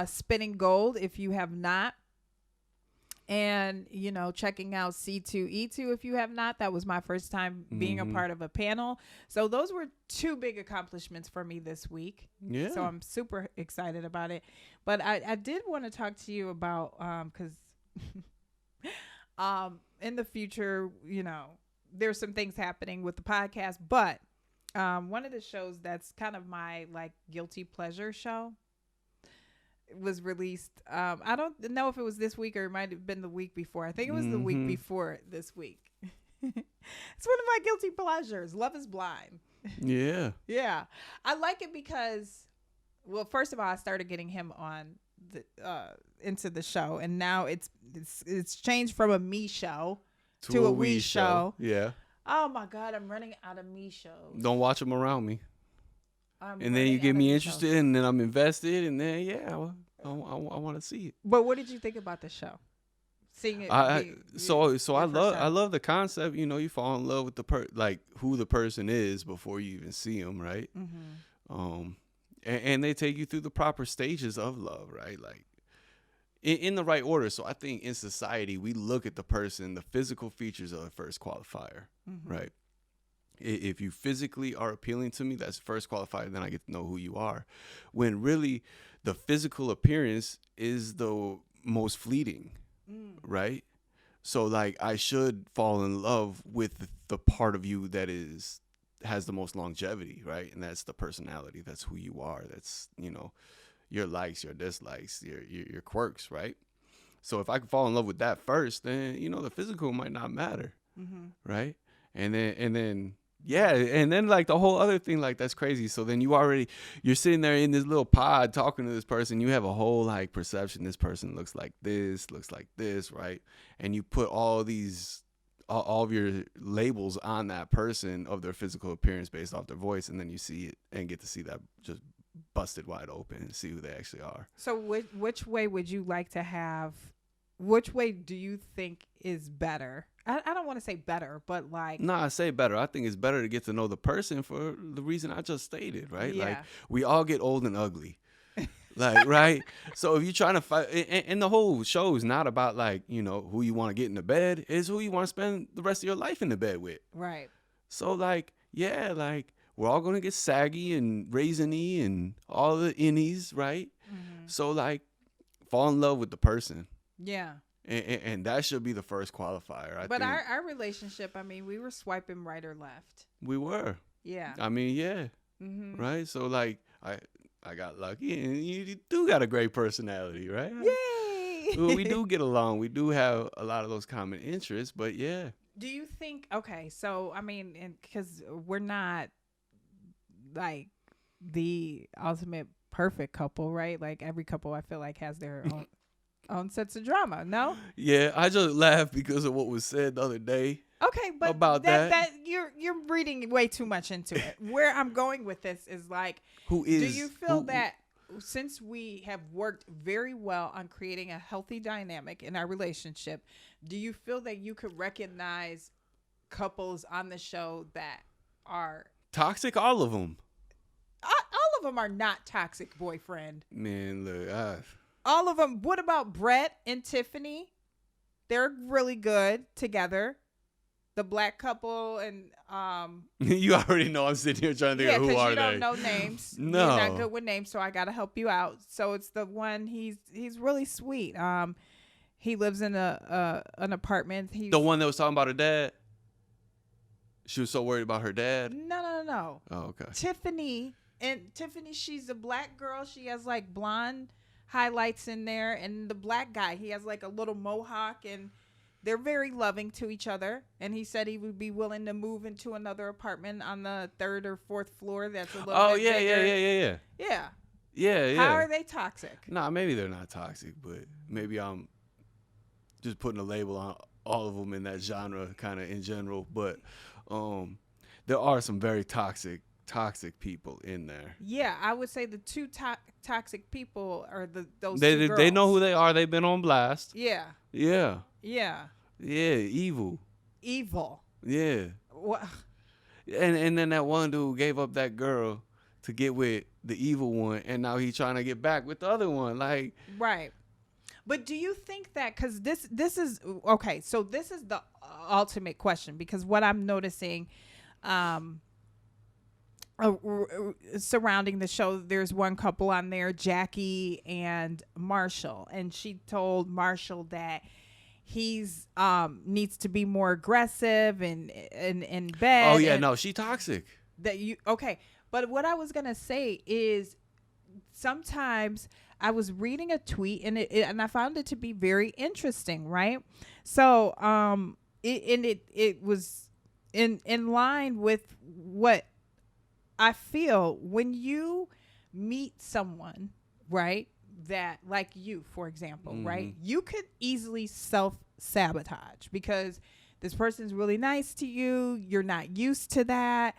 Spinning Gold if you have not. And, checking out C2E2 if you have not. That was my first time being a part of a panel. So those were two big accomplishments for me this week. Yeah. So I'm super excited about it. But I did want to talk to you about, because in the future, there's some things happening with the podcast, but one of the shows that's kind of my like guilty pleasure show was released. I don't know if it was this week or it might have been the week before. I think it was the week before this week. It's one of my guilty pleasures. Love is Blind. Yeah. Yeah. I like it because, well, first of all, I started getting him on into the show, and now it's changed from a me show to a we show. Yeah. Oh my God, I'm running out of me shows. Don't watch them around me. And then you get me interested, and then I'm invested, and then I want to see it. But what did you think about the show? Seeing it. I love the concept. You fall in love with the who the person is before you even see them, right? And they take you through the proper stages of love, right? Like in the right order. So I think in society we look at the person, the physical features are the first qualifier, right? If you physically are appealing to me, that's the first qualifier. Then I get to know who you are. When really the physical appearance is the most fleeting, right? So like I should fall in love with the part of you that has the most longevity, right? And that's the personality. That's who you are. That's, your likes, your dislikes, your quirks, right? So if I can fall in love with that first, then, the physical might not matter. Right. And then, yeah. And then like the whole other thing, like that's crazy. So then you're sitting there in this little pod talking to this person. You have a whole like perception. This person looks like this. Right. And you put all of your labels on that person of their physical appearance based off their voice. And then you see it and get to see that just busted wide open and see who they actually are. So which way would you like to have? Which way do you think is better? I don't want to say better, but like... No, I say better. I think it's better to get to know the person for the reason I just stated, right? Yeah. Like, we all get old and ugly. Like, right? So if you're trying to fight... And the whole show is not about, like, who you want to get in the bed. It's who you want to spend the rest of your life in the bed with. Right. So, like, yeah, like, we're all going to get saggy and raisiny and all the innies, right? So, like, fall in love with the person. Yeah. And that should be the first qualifier. I think. Our relationship, I mean, we were swiping right or left. We were. Yeah. I mean, yeah. Right? So, like, I got lucky, and you do got a great personality, right? Yay! Well, we do get along. We do have a lot of those common interests, but yeah. Do you think, okay, so, I mean, because we're not, like, the ultimate perfect couple, right? Like, every couple, I feel like, has their own sense of drama, no? Yeah, I just laughed because of what was said the other day. Okay, but about that you're reading way too much into it. Where I'm going with this is like, do you feel that since we have worked very well on creating a healthy dynamic in our relationship, do you feel that you could recognize couples on the show that are toxic? All of them. All of them are not toxic, boyfriend. Man, look, all of them. What about Brett and Tiffany? They're really good together. The black couple and you already know I'm sitting here trying to think of who are they. Yeah, because you don't know names. No, you're not good with names, so I gotta help you out. So it's the one. He's really sweet. He lives in an apartment. The one that was talking about her dad. She was so worried about her dad. No. Oh, okay. Tiffany, she's a black girl. She has like blonde highlights in there, and the black guy, he has like a little mohawk, and they're very loving to each other. And he said he would be willing to move into another apartment on the 3rd or 4th floor. That's a little bit bigger. Yeah. How are they toxic? Nah, maybe they're not toxic, but maybe I'm just putting a label on all of them in that genre, kind of in general. But there are some very toxic people in there. Yeah, I would say the two toxic people are those two girls. They know who they are. They've been on blast. Yeah. Evil. Yeah. What? And then that one dude gave up that girl to get with the evil one, and now he's trying to get back with the other one. Like, right. But do you think that, because this is okay, so this is the ultimate question, because what I'm noticing surrounding the show, there's one couple on there, Jackie and Marshall, and she told Marshall that he's needs to be more aggressive and in bed. Oh yeah, no, she toxic. But what I was gonna say is, sometimes I was reading a tweet and I found it to be very interesting, right? So it was in line with what I feel when you meet someone, right? That, like you, for example, right? You could easily self-sabotage because this person's really nice to you. You're not used to that.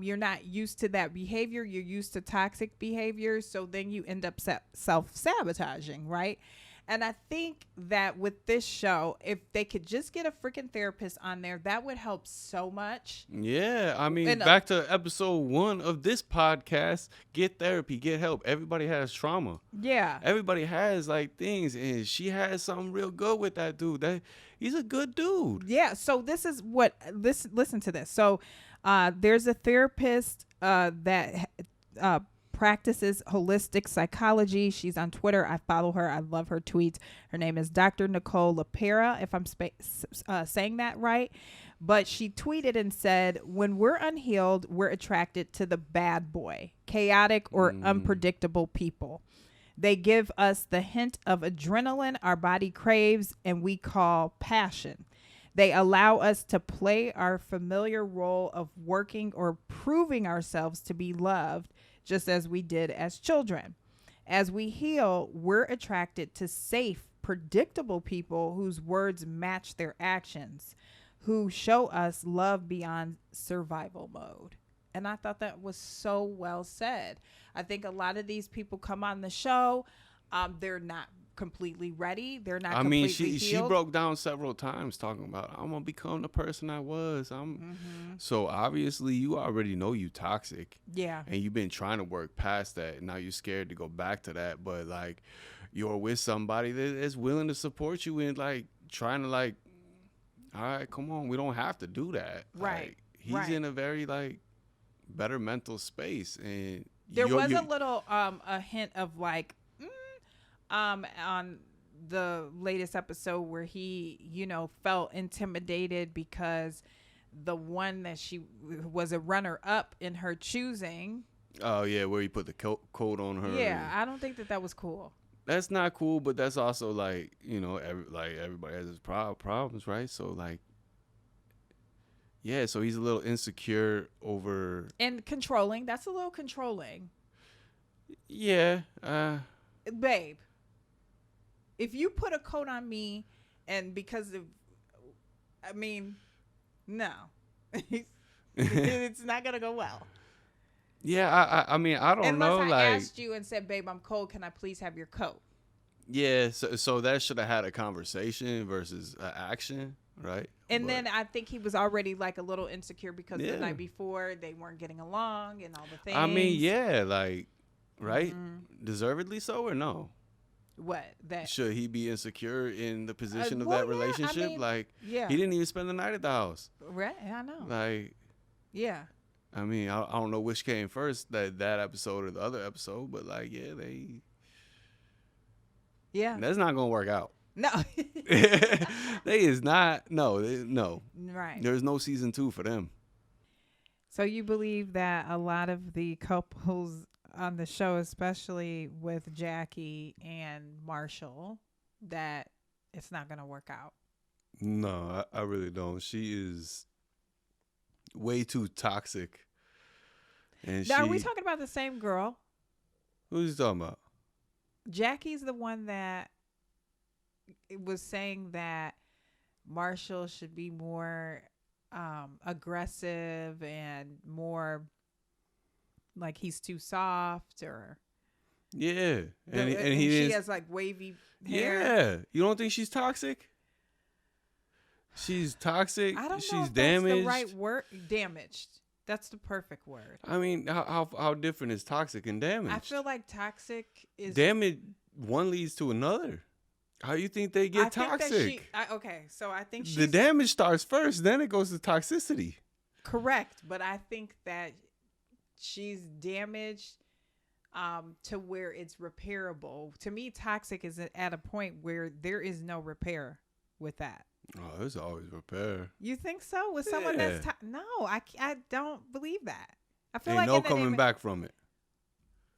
You're not used to that behavior. You're used to toxic behavior. So then you end up self-sabotaging, right? And I think that with this show, if they could just get a freaking therapist on there, that would help so much. Yeah. I mean, back to episode 1 of this podcast, get therapy, get help. Everybody has trauma. Yeah. Everybody has like things, and she has something real good with that dude. He's a good dude. Yeah. So this is what, listen to this. So there's a therapist that practices holistic psychology. She's on Twitter. I follow her. I love her tweets. Her name is Dr. Nichelle LaPera, if I'm saying that right. But she tweeted and said, when we're unhealed, we're attracted to the bad boy, chaotic or unpredictable people. They give us the hint of adrenaline our body craves and we call passion. They allow us to play our familiar role of working or proving ourselves to be loved, just as we did as children. As we heal, we're attracted to safe, predictable people whose words match their actions, who show us love beyond survival mode. And I thought that was so well said. I think a lot of these people come on the show, they're not completely ready. They're not. I mean, she broke down several times talking about I'm gonna become the person I was. So obviously you already know you toxic. Yeah. And you've been trying to work past that. And now you're scared to go back to that. But like, you're with somebody that is willing to support you and like trying to like, all right, come on, we don't have to do that. Right. Like, he's in a very like better mental space, and there was a little a hint of like. On the latest episode where he, felt intimidated because the one that she was a runner up in her choosing. Oh yeah, where he put the coat on her. Yeah, I don't think that was cool. That's not cool, but that's also like, everybody has his problems, right? So like, yeah, so he's a little insecure over and controlling. That's a little controlling. Yeah, babe. If you put a coat on me and because of, no, it's not going to go well. Yeah, I mean, I don't know. Unless I asked you and said, babe, I'm cold. Can I please have your coat? Yeah, so that should have had a conversation versus action, right? And then I think he was already like a little insecure because the night before they weren't getting along and all the things. I mean, yeah, like, right? Mm-hmm. Deservedly so or no? What that should he be insecure in the position of that relationship? I mean, like, he didn't even spend the night at the house. Right, I know. Like, yeah. I mean, I don't know which came first, that episode or the other episode, but like, that's not gonna work out. No, they is not. No. Right. There's no season 2 for them. So you believe that a lot of the couples on the show, especially with Jackie and Marshall, that it's not going to work out? No, I really don't. She is way too toxic. And now, are we talking about the same girl? Who's he talking about? Jackie's the one that was saying that Marshall should be more aggressive and more like he's too soft, or and she has like wavy hair. Yeah, you don't think she's toxic? She's toxic. I don't know. She's if damaged. That's the right word. Damaged. That's the perfect word. I mean, how different is toxic and damaged? I feel like toxic is damage. One leads to another. How you think they get toxic? Okay, so I think the damage starts first, then it goes to toxicity. Correct, but I think that she's damaged to where it's repairable. To me, toxic is at a point where there is no repair with that. Oh, there's always repair. You think so? With someone that's no, I don't believe that. I feel Ain't like no coming back from it.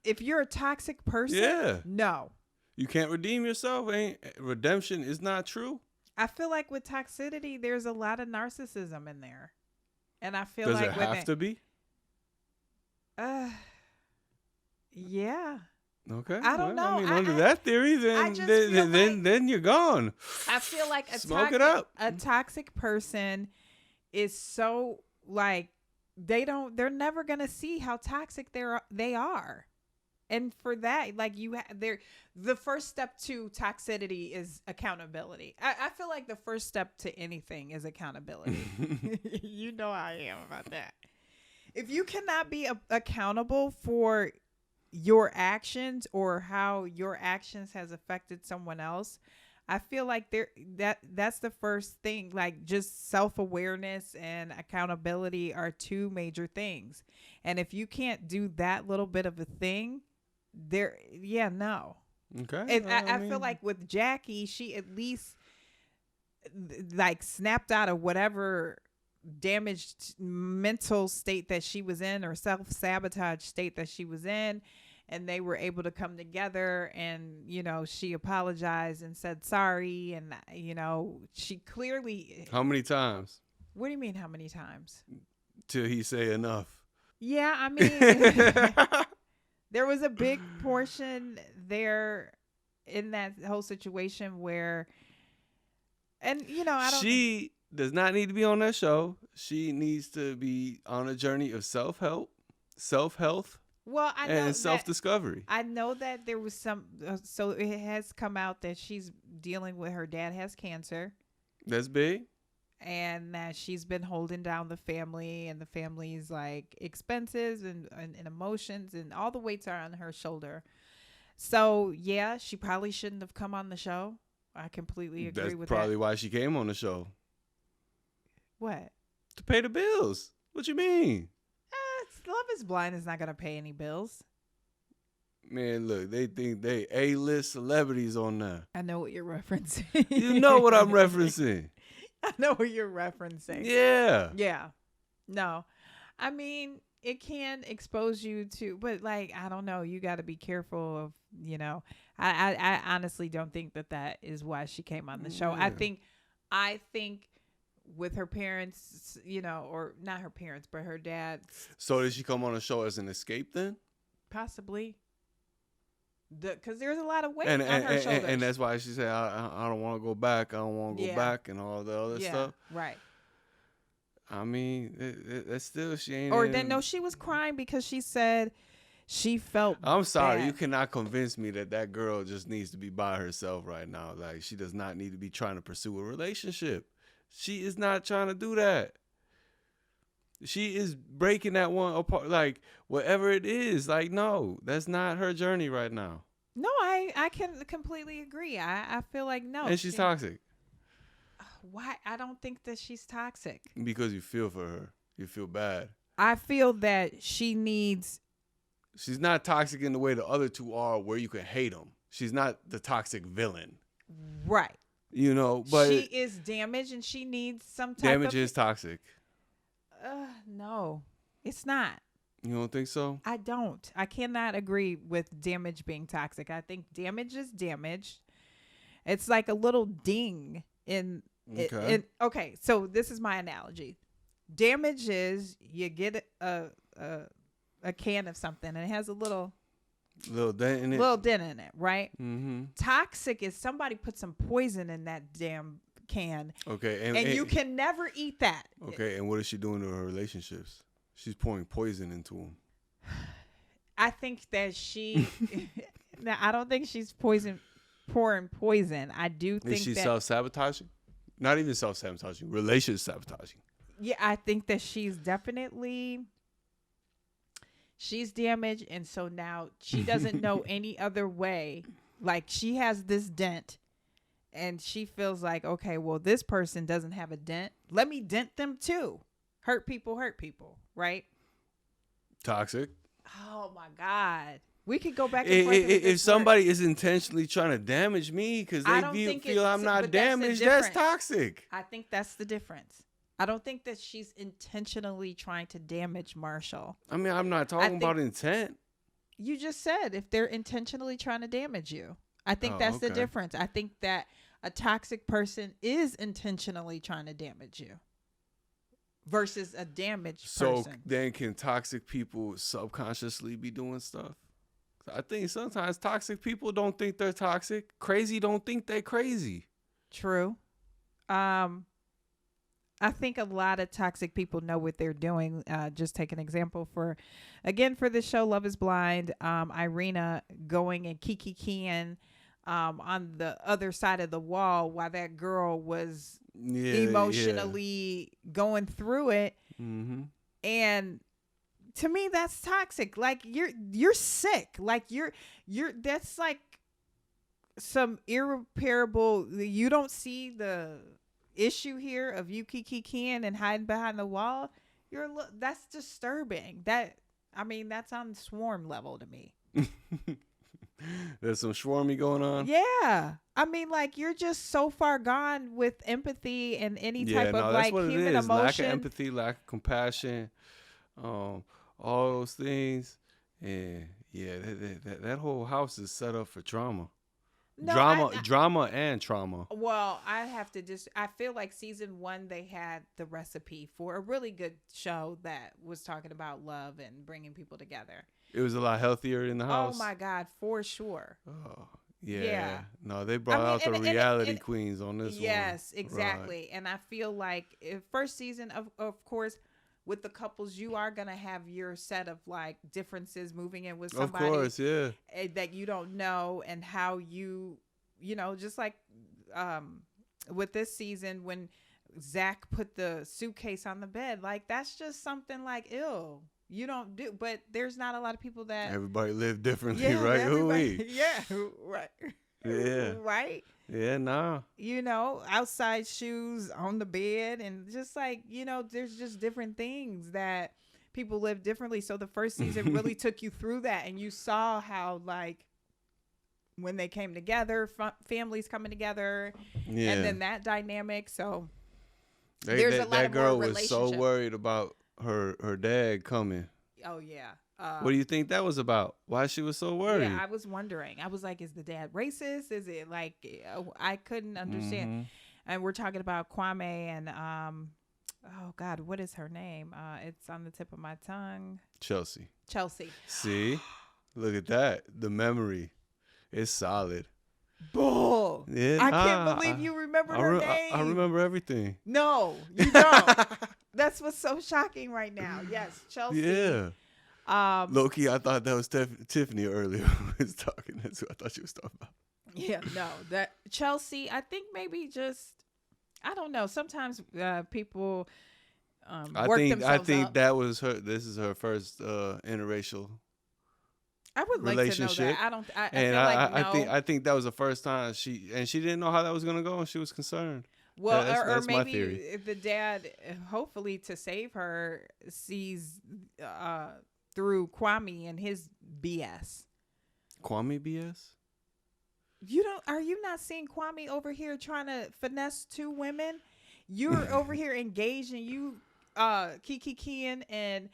If you're a toxic person, no. You can't redeem yourself. Redemption is not true. I feel like with toxicity, there's a lot of narcissism in there, and I feel Does like it have to be? Yeah. Okay. I don't know. I mean, under that theory, then you're gone. I feel like a toxic person is so like they're never gonna see how toxic they are. And for that, like the first step to toxicity is accountability. I feel like the first step to anything is accountability. You know how I am about that. If you cannot be accountable for your actions or how your actions has affected someone else, I feel like that's the first thing. Like, just self-awareness and accountability are two major things. And if you can't do that little bit of a thing, no. Okay. And I feel like with Jackie, she at least like snapped out of whatever damaged mental state that she was in or self-sabotage state that she was in, and they were able to come together, and she apologized and said sorry, and she clearly. How many times? What do you mean how many times? Till he say enough. Yeah, I mean there was a big portion there in that whole situation where, and I don't. She does not need to be on that show. She needs to be on a journey of self-help, self-health, well, I know and self-discovery. I know that there was some. So it has come out that she's dealing with, her dad has cancer. That's big. And that she's been holding down the family, and the family's like expenses and emotions, and all the weights are on her shoulder. So yeah, she probably shouldn't have come on the show. I completely agree with that. That's probably why she came on the show. What? To pay the bills. What you mean? Love is Blind is not going to pay any bills. Man, look, they think they A-list celebrities on there. I know what you're referencing. You know what I'm referencing. I know what you're referencing. Yeah. Yeah. No. I mean, it can expose you to, but like, I don't know. You got to be careful of, I honestly don't think that is why she came on the show. Yeah. I think with her parents, or not her parents, but her dad. So did she come on the show as an escape then? Possibly. Because there's a lot of weight on her shoulders. And that's why she said, I don't want to go back. I don't want to go back and all the other stuff. Right. I mean, that's still, she ain't. Or then, no, she was crying because she said she felt I'm sorry. bad. You cannot convince me that girl just needs to be by herself right now. Like, she does not need to be trying to pursue a relationship. She is not trying to do that. She is breaking that one apart. Like, whatever it is, like, no, that's not her journey right now. No, I can completely agree. I feel like no. And she's toxic. Why? I don't think that she's toxic. Because you feel for her. You feel bad. I feel that she needs. She's not toxic in the way the other two are, where you can hate them. She's not the toxic villain. Right. But she is damaged, and she needs some type damage is toxic. No, it's not. You don't think so? I don't. I cannot agree with damage being toxic. I think damage is damage. It's like a little ding in. Okay. Okay. So this is my analogy. Damage is you get a can of something and it has a little dent in it. Little dent in it, right? Mm-hmm. Toxic is somebody put some poison in that damn can. Okay. And you can never eat that. Okay. And what is she doing to her relationships? She's pouring poison into them. I think that she. Now, I don't think she's pouring poison. I do think is she self-sabotaging? Not even self-sabotaging. Relationship sabotaging. Yeah, I think that she's definitely. She's damaged, and so now she doesn't know any other way. Like, she has this dent, and she feels like, okay, well, this person doesn't have a dent. Let me dent them too. Hurt people, right? Toxic. Oh, my God. We could go back and forth. If somebody is intentionally trying to damage me because they feel I'm not damaged, that's toxic. I think that's the difference. I don't think that she's intentionally trying to damage Marshall. I mean, I'm not talking about intent. You just said if they're intentionally trying to damage you. I think that's the difference. I think that a toxic person is intentionally trying to damage you versus a damaged person. So then can toxic people subconsciously be doing stuff? I think sometimes toxic people don't think they're toxic. Crazy don't think they're crazy. True. I think a lot of toxic people know what they're doing. Just take an example for this show, Love is Blind. Irina going and kikiing on the other side of the wall while that girl was emotionally going through it. Mm-hmm. And to me, that's toxic. Like, you're sick. Like, you're that's like some irreparable. You don't see the issue here of you kikiing and hiding behind the wall. That's disturbing. That's on swarm level to me. There's some swarmy going on. Yeah. I mean, like, you're just so far gone with empathy and any type of like human emotion. Lack of empathy, lack of compassion, all those things. And Yeah, that whole house is set up for trauma. No, Drama and trauma. Well, I have to I feel like season 1, they had the recipe for a really good show that was talking about love and bringing people together. It was a lot healthier in the house. Oh my God, for sure. Oh, yeah. No, they brought out the reality queens on this one. Yes, exactly. Right. And I feel like first season, of course, with the couples, you are going to have your set of like differences moving in with somebody. Of course, yeah. That you don't know, and how just like with this season when Zach put the suitcase on the bed, like that's just something like, ew. You don't do, but there's not a lot of people that everybody live differently, right? Yeah, right. Yeah, right. Yeah, nah. Outside shoes on the bed, and just like there's just different things that people live differently. So the first season really took you through that, and you saw how like when they came together, families coming together, and then that dynamic. So there's a lot that of girl more was so worried about her dad coming. Oh yeah. What do you think that was about? Why she was so worried? Yeah, I was wondering. I was like, is the dad racist? Is it like I couldn't understand. Mm-hmm. And we're talking about Kwame and oh God, what is her name? It's on the tip of my tongue. Chelsea. See, look at that. The memory is solid. Bull. Yeah, I can't believe you remember her name. I remember everything. No, you don't. That's what's so shocking right now. Yes, Chelsea. Yeah. Low-key, I thought that was Tiffany earlier who was talking. That's who I thought she was talking about. Yeah, no, that Chelsea. I think maybe just I don't know. Sometimes people work themselves I think up. that was her. This is her first interracial. I would like to know that. I don't. I feel like no. I think that was the first time she didn't know how that was gonna go, and she was concerned. Well, that's maybe the dad, hopefully to save her, sees through Kwame and his BS. Kwame BS? Are you not seeing Kwame over here trying to finesse 2 women? You're over here engaged, and you kikiing and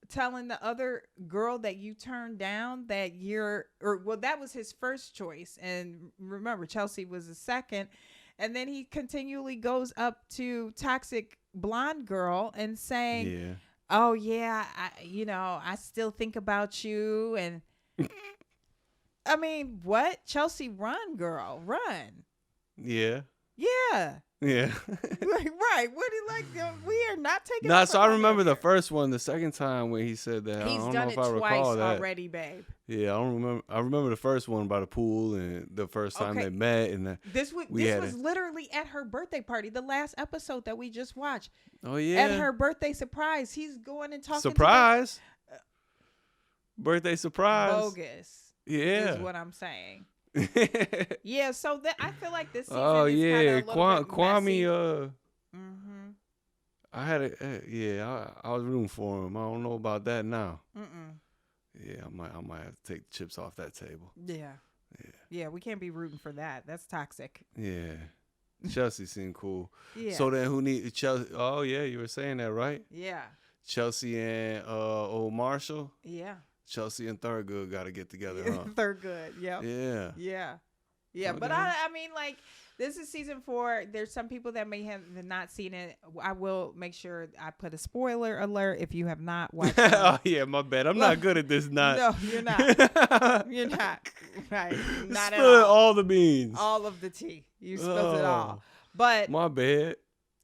telling the other girl that you turned down that that was his first choice. And remember, Chelsea was the second. And then he continually goes up to toxic blonde girl and saying, oh yeah, I still think about you. And I mean, what? Chelsea, run, girl, run. Yeah. Yeah. Yeah. Right. What do you like? We are not taking. No, so I remember the first one. The second time when he said that, he's I don't done know if it I twice recall that already, babe. Yeah, I don't remember. I remember the first one by the pool and the first time they met, and this was literally at her birthday party. The last episode that we just watched. Oh yeah, at her birthday surprise, he's going and talking. Surprise. Birthday surprise. Bogus. Yeah, is what I'm saying. Yeah, so I feel like this season is kind of a little bit Kwame. I had I was rooting for him. I don't know about that now. Yeah, I might have to take the chips off that table. Yeah, we can't be rooting for that. That's toxic. Yeah, Chelsea seemed cool. Yeah. So then who need Chelsea? Oh yeah, you were saying that, right? Yeah. Chelsea and old Marshall. Yeah. Chelsea and Thurgood got to get together, huh? Thurgood, yep. Yeah. Yeah. Yeah. Okay. But I mean, like, this is season 4. There's some people that may have not seen it. I will make sure I put a spoiler alert if you have not watched it. Oh, yeah, my bad. I'm not good at this. No, you're not. You're not. Right. Not at all. All the beans. All of the tea. You spilled it all. But my bad.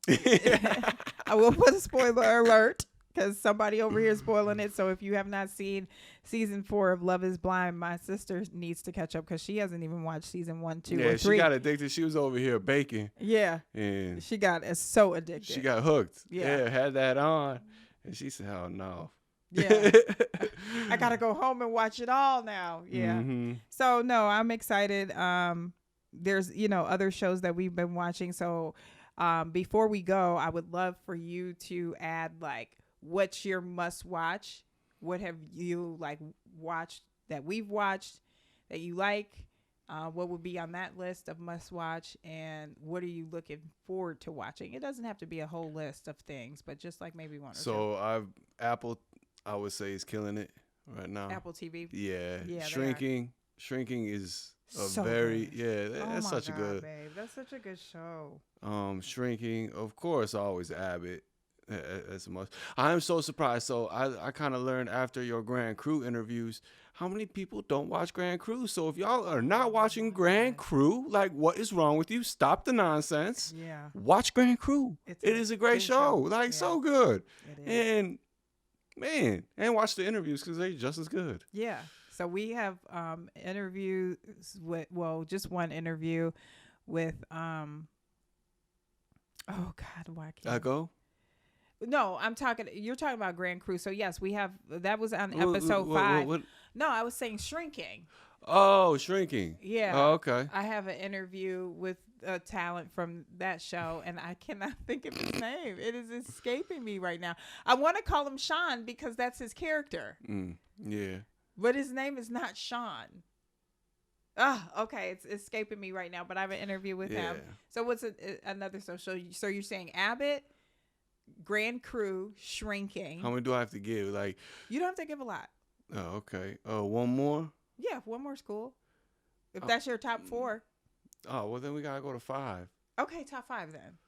I will put a spoiler alert, because somebody over here is spoiling it. So if you have not seen season 4 of Love is Blind, my sister needs to catch up, because she hasn't even watched season 1, 2, or 3. Yeah, she got addicted. She was over here baking. Yeah. And she got so addicted. She got hooked. Yeah, had that on. And she said, oh, no. Yeah. I got to go home and watch it all now. Yeah. Mm-hmm. So, no, I'm excited. There's, other shows that we've been watching. So before we go, I would love for you to add, like, what's your must watch? What have you watched that we've watched that you like? What would be on that list of must watch? And what are you looking forward to watching? It doesn't have to be a whole list of things, but just like maybe one or two. So Apple, I would say, is killing it. right now. Apple TV. Yeah. Shrinking is a So very good. That's such a good. Babe. That's such a good show. Shrinking, of course, always Abbott. As much. I am so surprised. So I kind of learned after your Grand Crew interviews how many people don't watch Grand Crew. So if y'all are not watching Grand Crew, like, what is wrong with you? Stop the nonsense. Yeah. Watch Grand Crew. It is a great show. Like, so good. It is. And watch the interviews because they're just as good. Yeah. So we have interviews with, just one interview with oh God, why can't Echo? No, you're talking about Grand Crew. So yes, we have, that was on episode 5. What? No, I was saying Shrinking. Oh, Shrinking. Yeah. Oh, okay. I have an interview with a talent from that show, and I cannot think of his name. It is escaping me right now. I want to call him Sean because that's his character. Yeah. But his name is not Sean. Okay. It's escaping me right now, but I have an interview with him. So what's another social? So you're saying Abbott, Grand Crew, Shrinking. How many do I have to give? Like, you don't have to give a lot. Oh, okay. One more? Yeah, one more is cool. If that's your top 4. Oh, well, then we got to go to 5. Okay, top 5 then.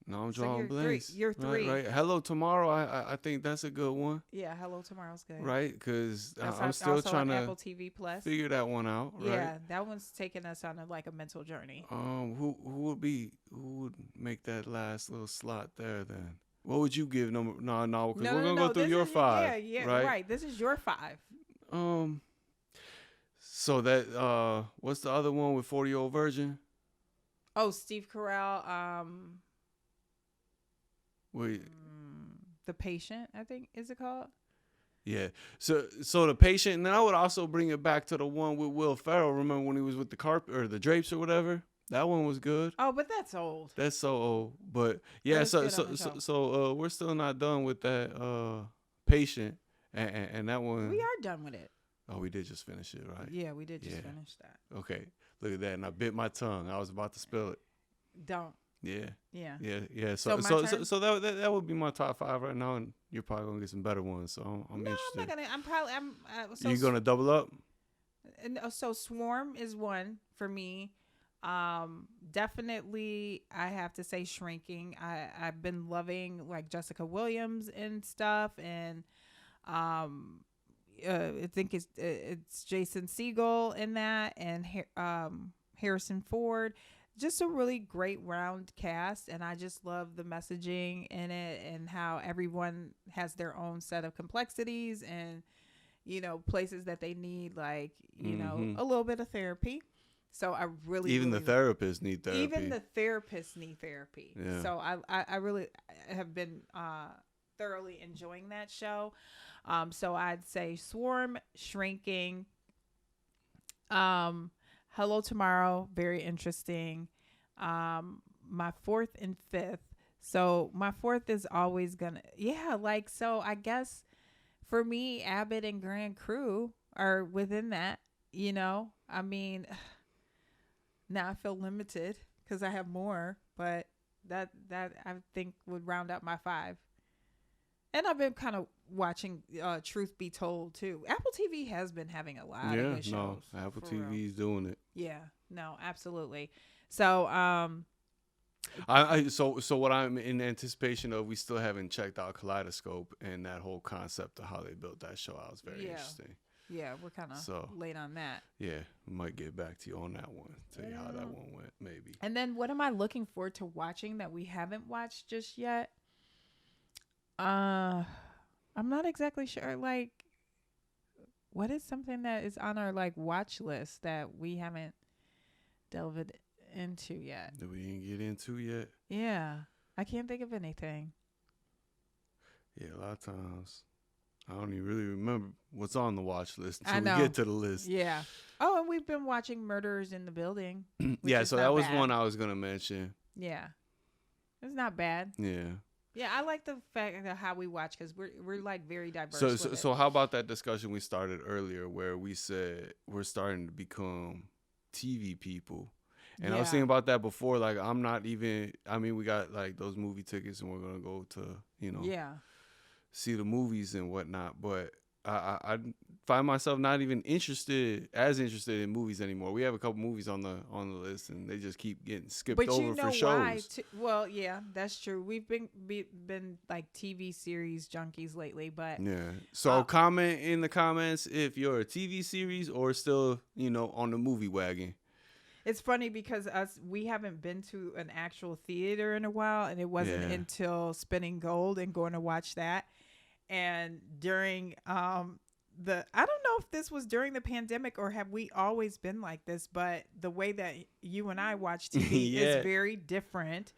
No, I'm drawing blanks. You're 3. Right. Hello Tomorrow, I think that's a good one. Yeah, Hello Tomorrow's good. Right, because I'm still also trying on to Apple TV Plus. figure that one out. Right? Yeah, that one's taking us on a mental journey. Who would make that last little slot there then? What would you give number? No, because we're gonna go through your 5. Yeah, right. This is your 5. So that what's the other one with 40-Year-Old Virgin? Oh, Steve Carell. Wait. The Patient, I think, is it called? Yeah. So The Patient, and then I would also bring it back to the one with Will Ferrell. Remember when he was with the carpet or the drapes or whatever? That one was good. Oh, but that's old. That's so old. But yeah, so we're still not done with that Patient, and that one. We are done with it. Oh, we did just finish it, right? Yeah, we did just finish that. Okay, look at that, and I bit my tongue. I was about to spill it. Don't. Yeah. Yeah. So that would be my top 5 right now, and you're probably gonna get some better ones. So I'm interested. I'm not gonna. You gonna double up? So Swarm is one for me. Definitely, I have to say Shrinking. I've been loving like Jessica Williams and stuff, and I think it's Jason Segel in that, and Harrison Ford. Just a really great round cast, and I just love the messaging in it and how everyone has their own set of complexities and, places that they need, like, a little bit of therapy. So I really the therapists need therapy. Even the therapists need therapy. Yeah. So I really have been thoroughly enjoying that show. So I'd say Swarm, Shrinking, Hello Tomorrow, very interesting. My 4th and 5th. So my 4th is always so I guess for me, Abbott and Grand Crew are within that, I mean, now I feel limited because I have more, but that I think would round up my 5. And I've been kind of watching Truth Be Told too. Apple TV has been having a lot of good shows. No, Apple TV is doing it. Yeah, no, absolutely. So so what I'm in anticipation of, we still haven't checked out Kaleidoscope and that whole concept of how they built that show out. Is very interesting. Yeah, we're kind of late on that. Yeah, we might get back to you on that one. Tell you how that one went, maybe. And then what am I looking forward to watching that we haven't watched just yet? I'm not exactly sure. Like, what is something that is on our watch list that we haven't delved into yet? That we didn't get into yet? Yeah, I can't think of anything. Yeah, a lot of times I don't even really remember what's on the watch list until we get to the list. Yeah. Oh, and we've been watching Murderers in the Building. Yeah, so that was one I was gonna mention. Yeah, it's not bad. Yeah. Yeah, I like the fact of how we watch because we're very diverse. So how about that discussion we started earlier where we said we're starting to become TV people, and I was thinking about that before. Like, I'm not even. I mean, we got those movie tickets, and we're gonna go to see the movies and whatnot. But I find myself not even as interested in movies anymore. We have a couple movies on the list, and they just keep getting skipped over for shows. Well, yeah, that's true. We've been like TV series junkies lately, but yeah. So comment in the comments if you're a TV series or still, on the movie wagon. It's funny because we haven't been to an actual theater in a while, and it wasn't until Spinning Gold and going to watch that. And during I don't know if this was during the pandemic or have we always been like this, but the way that you and I watch TV is very different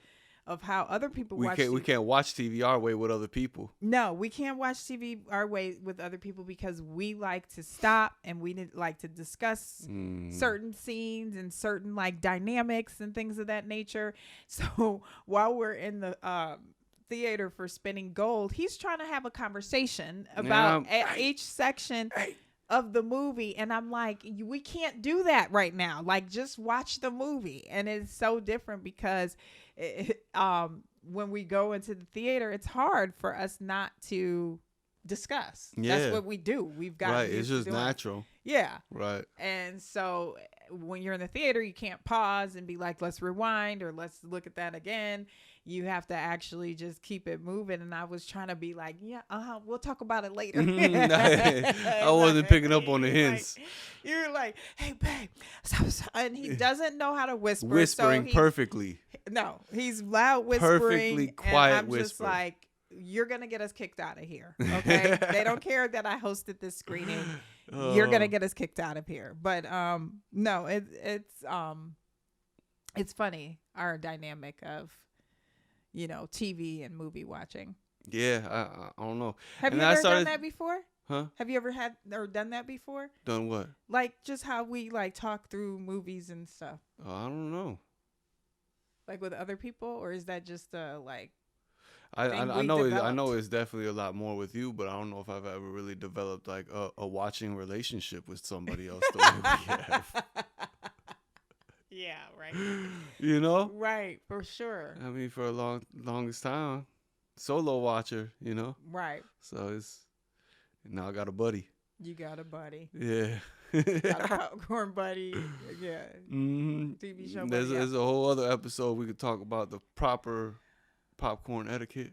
of how other people watch TV. We can't watch TV our way with other people. No, we can't watch TV our way with other people because we like to stop and we like to discuss certain scenes and certain like dynamics and things of that nature. So while we're in the theater for Spinning Gold, he's trying to have a conversation about each section of the movie, and I'm like, we can't do that right now. Like, just watch the movie. And it's so different because when we go into the theater, it's hard for us not to discuss. That's what we do. We've got it's just natural. Yeah. Right. And so when you're in the theater, you can't pause and be like, let's rewind or let's look at that again. You have to actually just keep it moving. And I was trying to be like, we'll talk about it later. I wasn't picking up on the hints. You're like, hey, babe. And he doesn't know how to whisper. Whispering perfectly. No, he's loud whispering. Perfectly quiet and I'm just like, you're going to get us kicked out of here. Okay. They don't care that I hosted this screening. You're going to get us kicked out of here. But no, it's funny, our dynamic of, TV and movie watching. Yeah, I don't know. Have you ever done that before? Huh? Have you ever had or done that before? Done what? Like just how we like talk through movies and stuff. I don't know. Like with other people, or is that just like? I know it's definitely a lot more with you, but I don't know if I've ever really developed like a watching relationship with somebody else the way we have. Yeah, right. Right, for sure. I mean, for a longest time, solo watcher, Right. So now I got a buddy. You got a buddy. Yeah. Got a popcorn buddy. Yeah. Mm-hmm. TV show buddy. There's a whole other episode we could talk about the proper popcorn etiquette.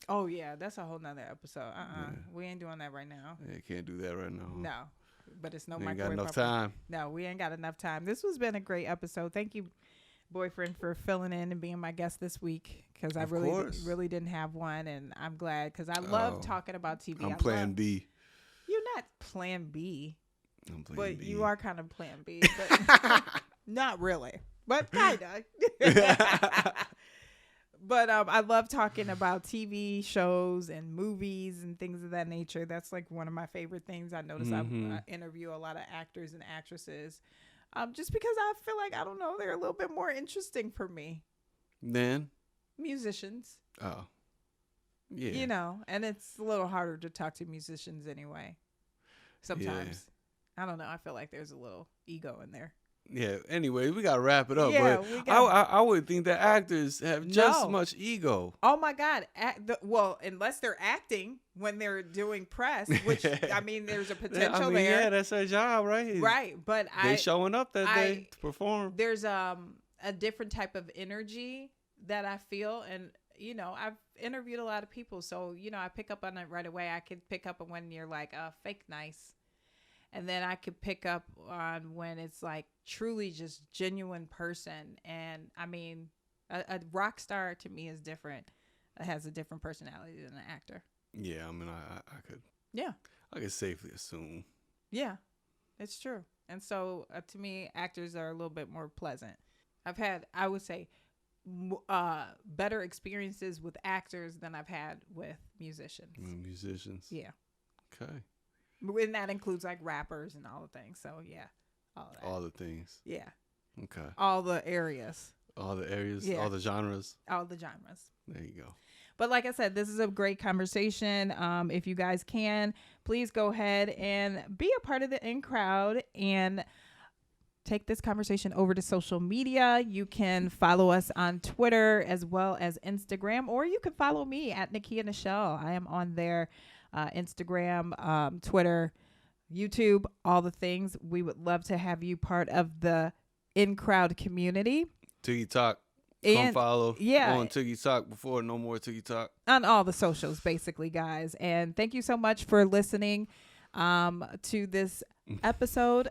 Oh yeah, that's a whole nother episode. We ain't doing that right now. Yeah, can't do that right now. No. But it's no we ain't microwave. Got enough time. No, we ain't got enough time. This has been a great episode. Thank you, boyfriend, for filling in and being my guest this week because I really didn't have one, and I'm glad because I love talking about TV. I'm Plan B. You're not Plan B. I'm Plan but B. You are kind of Plan B, but not really, but kinda. But I love talking about TV shows and movies and things of that nature. That's like one of my favorite things. I notice I interview a lot of actors and actresses just because I feel like, I don't know, they're a little bit more interesting for me. Than? Musicians. Oh. Yeah. And it's a little harder to talk to musicians anyway. Sometimes. Yeah. I don't know. I feel like there's a little ego in there. Yeah. Anyway, we gotta wrap it up. Yeah, but I would think that actors have just as much ego. Oh my God! Well, unless they're acting when they're doing press, which I mean, there's a potential there. Yeah, that's their job, right? Right, but they showing up that day to perform. There's a different type of energy that I feel, and I've interviewed a lot of people, so I pick up on it right away. I could pick up on when you're like fake nice. And then I could pick up on when it's like truly just genuine person. And I mean, a rock star to me is different. It has a different personality than an actor. Yeah, I mean, I could. Yeah. I could safely assume. Yeah, it's true. And so to me, actors are a little bit more pleasant. I've had, I would say, better experiences with actors than I've had with musicians. Musicians. Yeah. Okay. And that includes like rappers and all the things. So yeah, all of that. All the things. Yeah. Okay. All the areas. All the areas. Yeah. All the genres. All the genres. There you go. But like I said, this is a great conversation. If you guys can, please go ahead and be a part of the in crowd and take this conversation over to social media. You can follow us on Twitter as well as Instagram, or you can follow me at Nekia Nichelle. I am on there Instagram, Twitter, YouTube, all the things. We would love to have you part of the In Crowd community. Tiki Talk. Come follow on Tiki Talk before No More Tiki Talk. On all the socials, basically, guys. And thank you so much for listening to this episode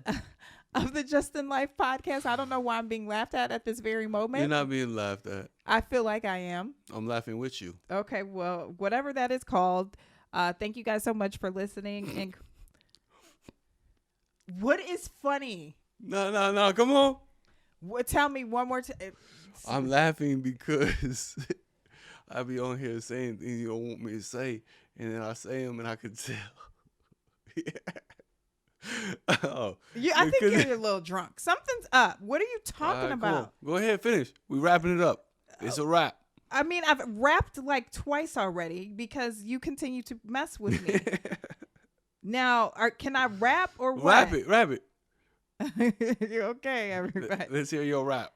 of the Just in Life podcast. I don't know why I'm being laughed at this very moment. You're not being laughed at. I feel like I am. I'm laughing with you. Okay, well, whatever that is called. Thank you guys so much for listening. And what is funny? No, come on. Tell me one more time. I'm laughing because I be on here saying things you don't want me to say, and then I say them and I can tell. I think you're a little drunk. Something's up. What are you talking about? Go ahead, finish. We wrapping it up. It's a wrap. I mean, I've rapped like twice already because you continue to mess with me. Now, can I rap or what? Rap it. You're okay, everybody. Let's hear your rap.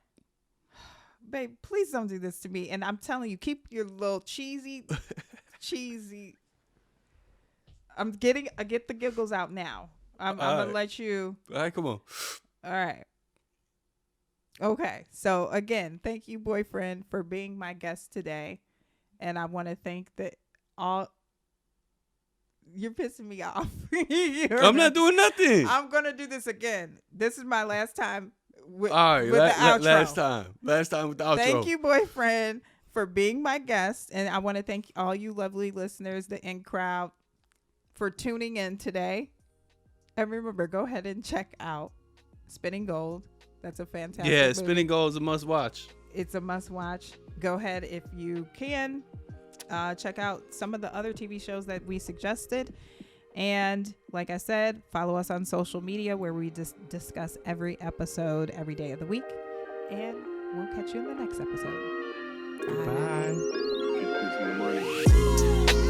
Babe, please don't do this to me. And I'm telling you, keep your little cheesy. I get the giggles out now. I'm going to let you. All right, come on. All right. Okay. So again, thank you, boyfriend, for being my guest today. And I want to thank you're pissing me off. I'm not doing nothing. I'm going to do this again. This is my last time with the outro. Last time with the outro. Thank you, boyfriend, for being my guest. And I want to thank all you lovely listeners, the In Crowd, for tuning in today. And remember, go ahead and check out Spinning Gold. That's a fantastic movie. Spinning Gold is a must watch. It's a must watch. Go ahead if you can. Check out some of the other TV shows that we suggested. And like I said, follow us on social media where we discuss every episode every day of the week. And we'll catch you in the next episode. Bye.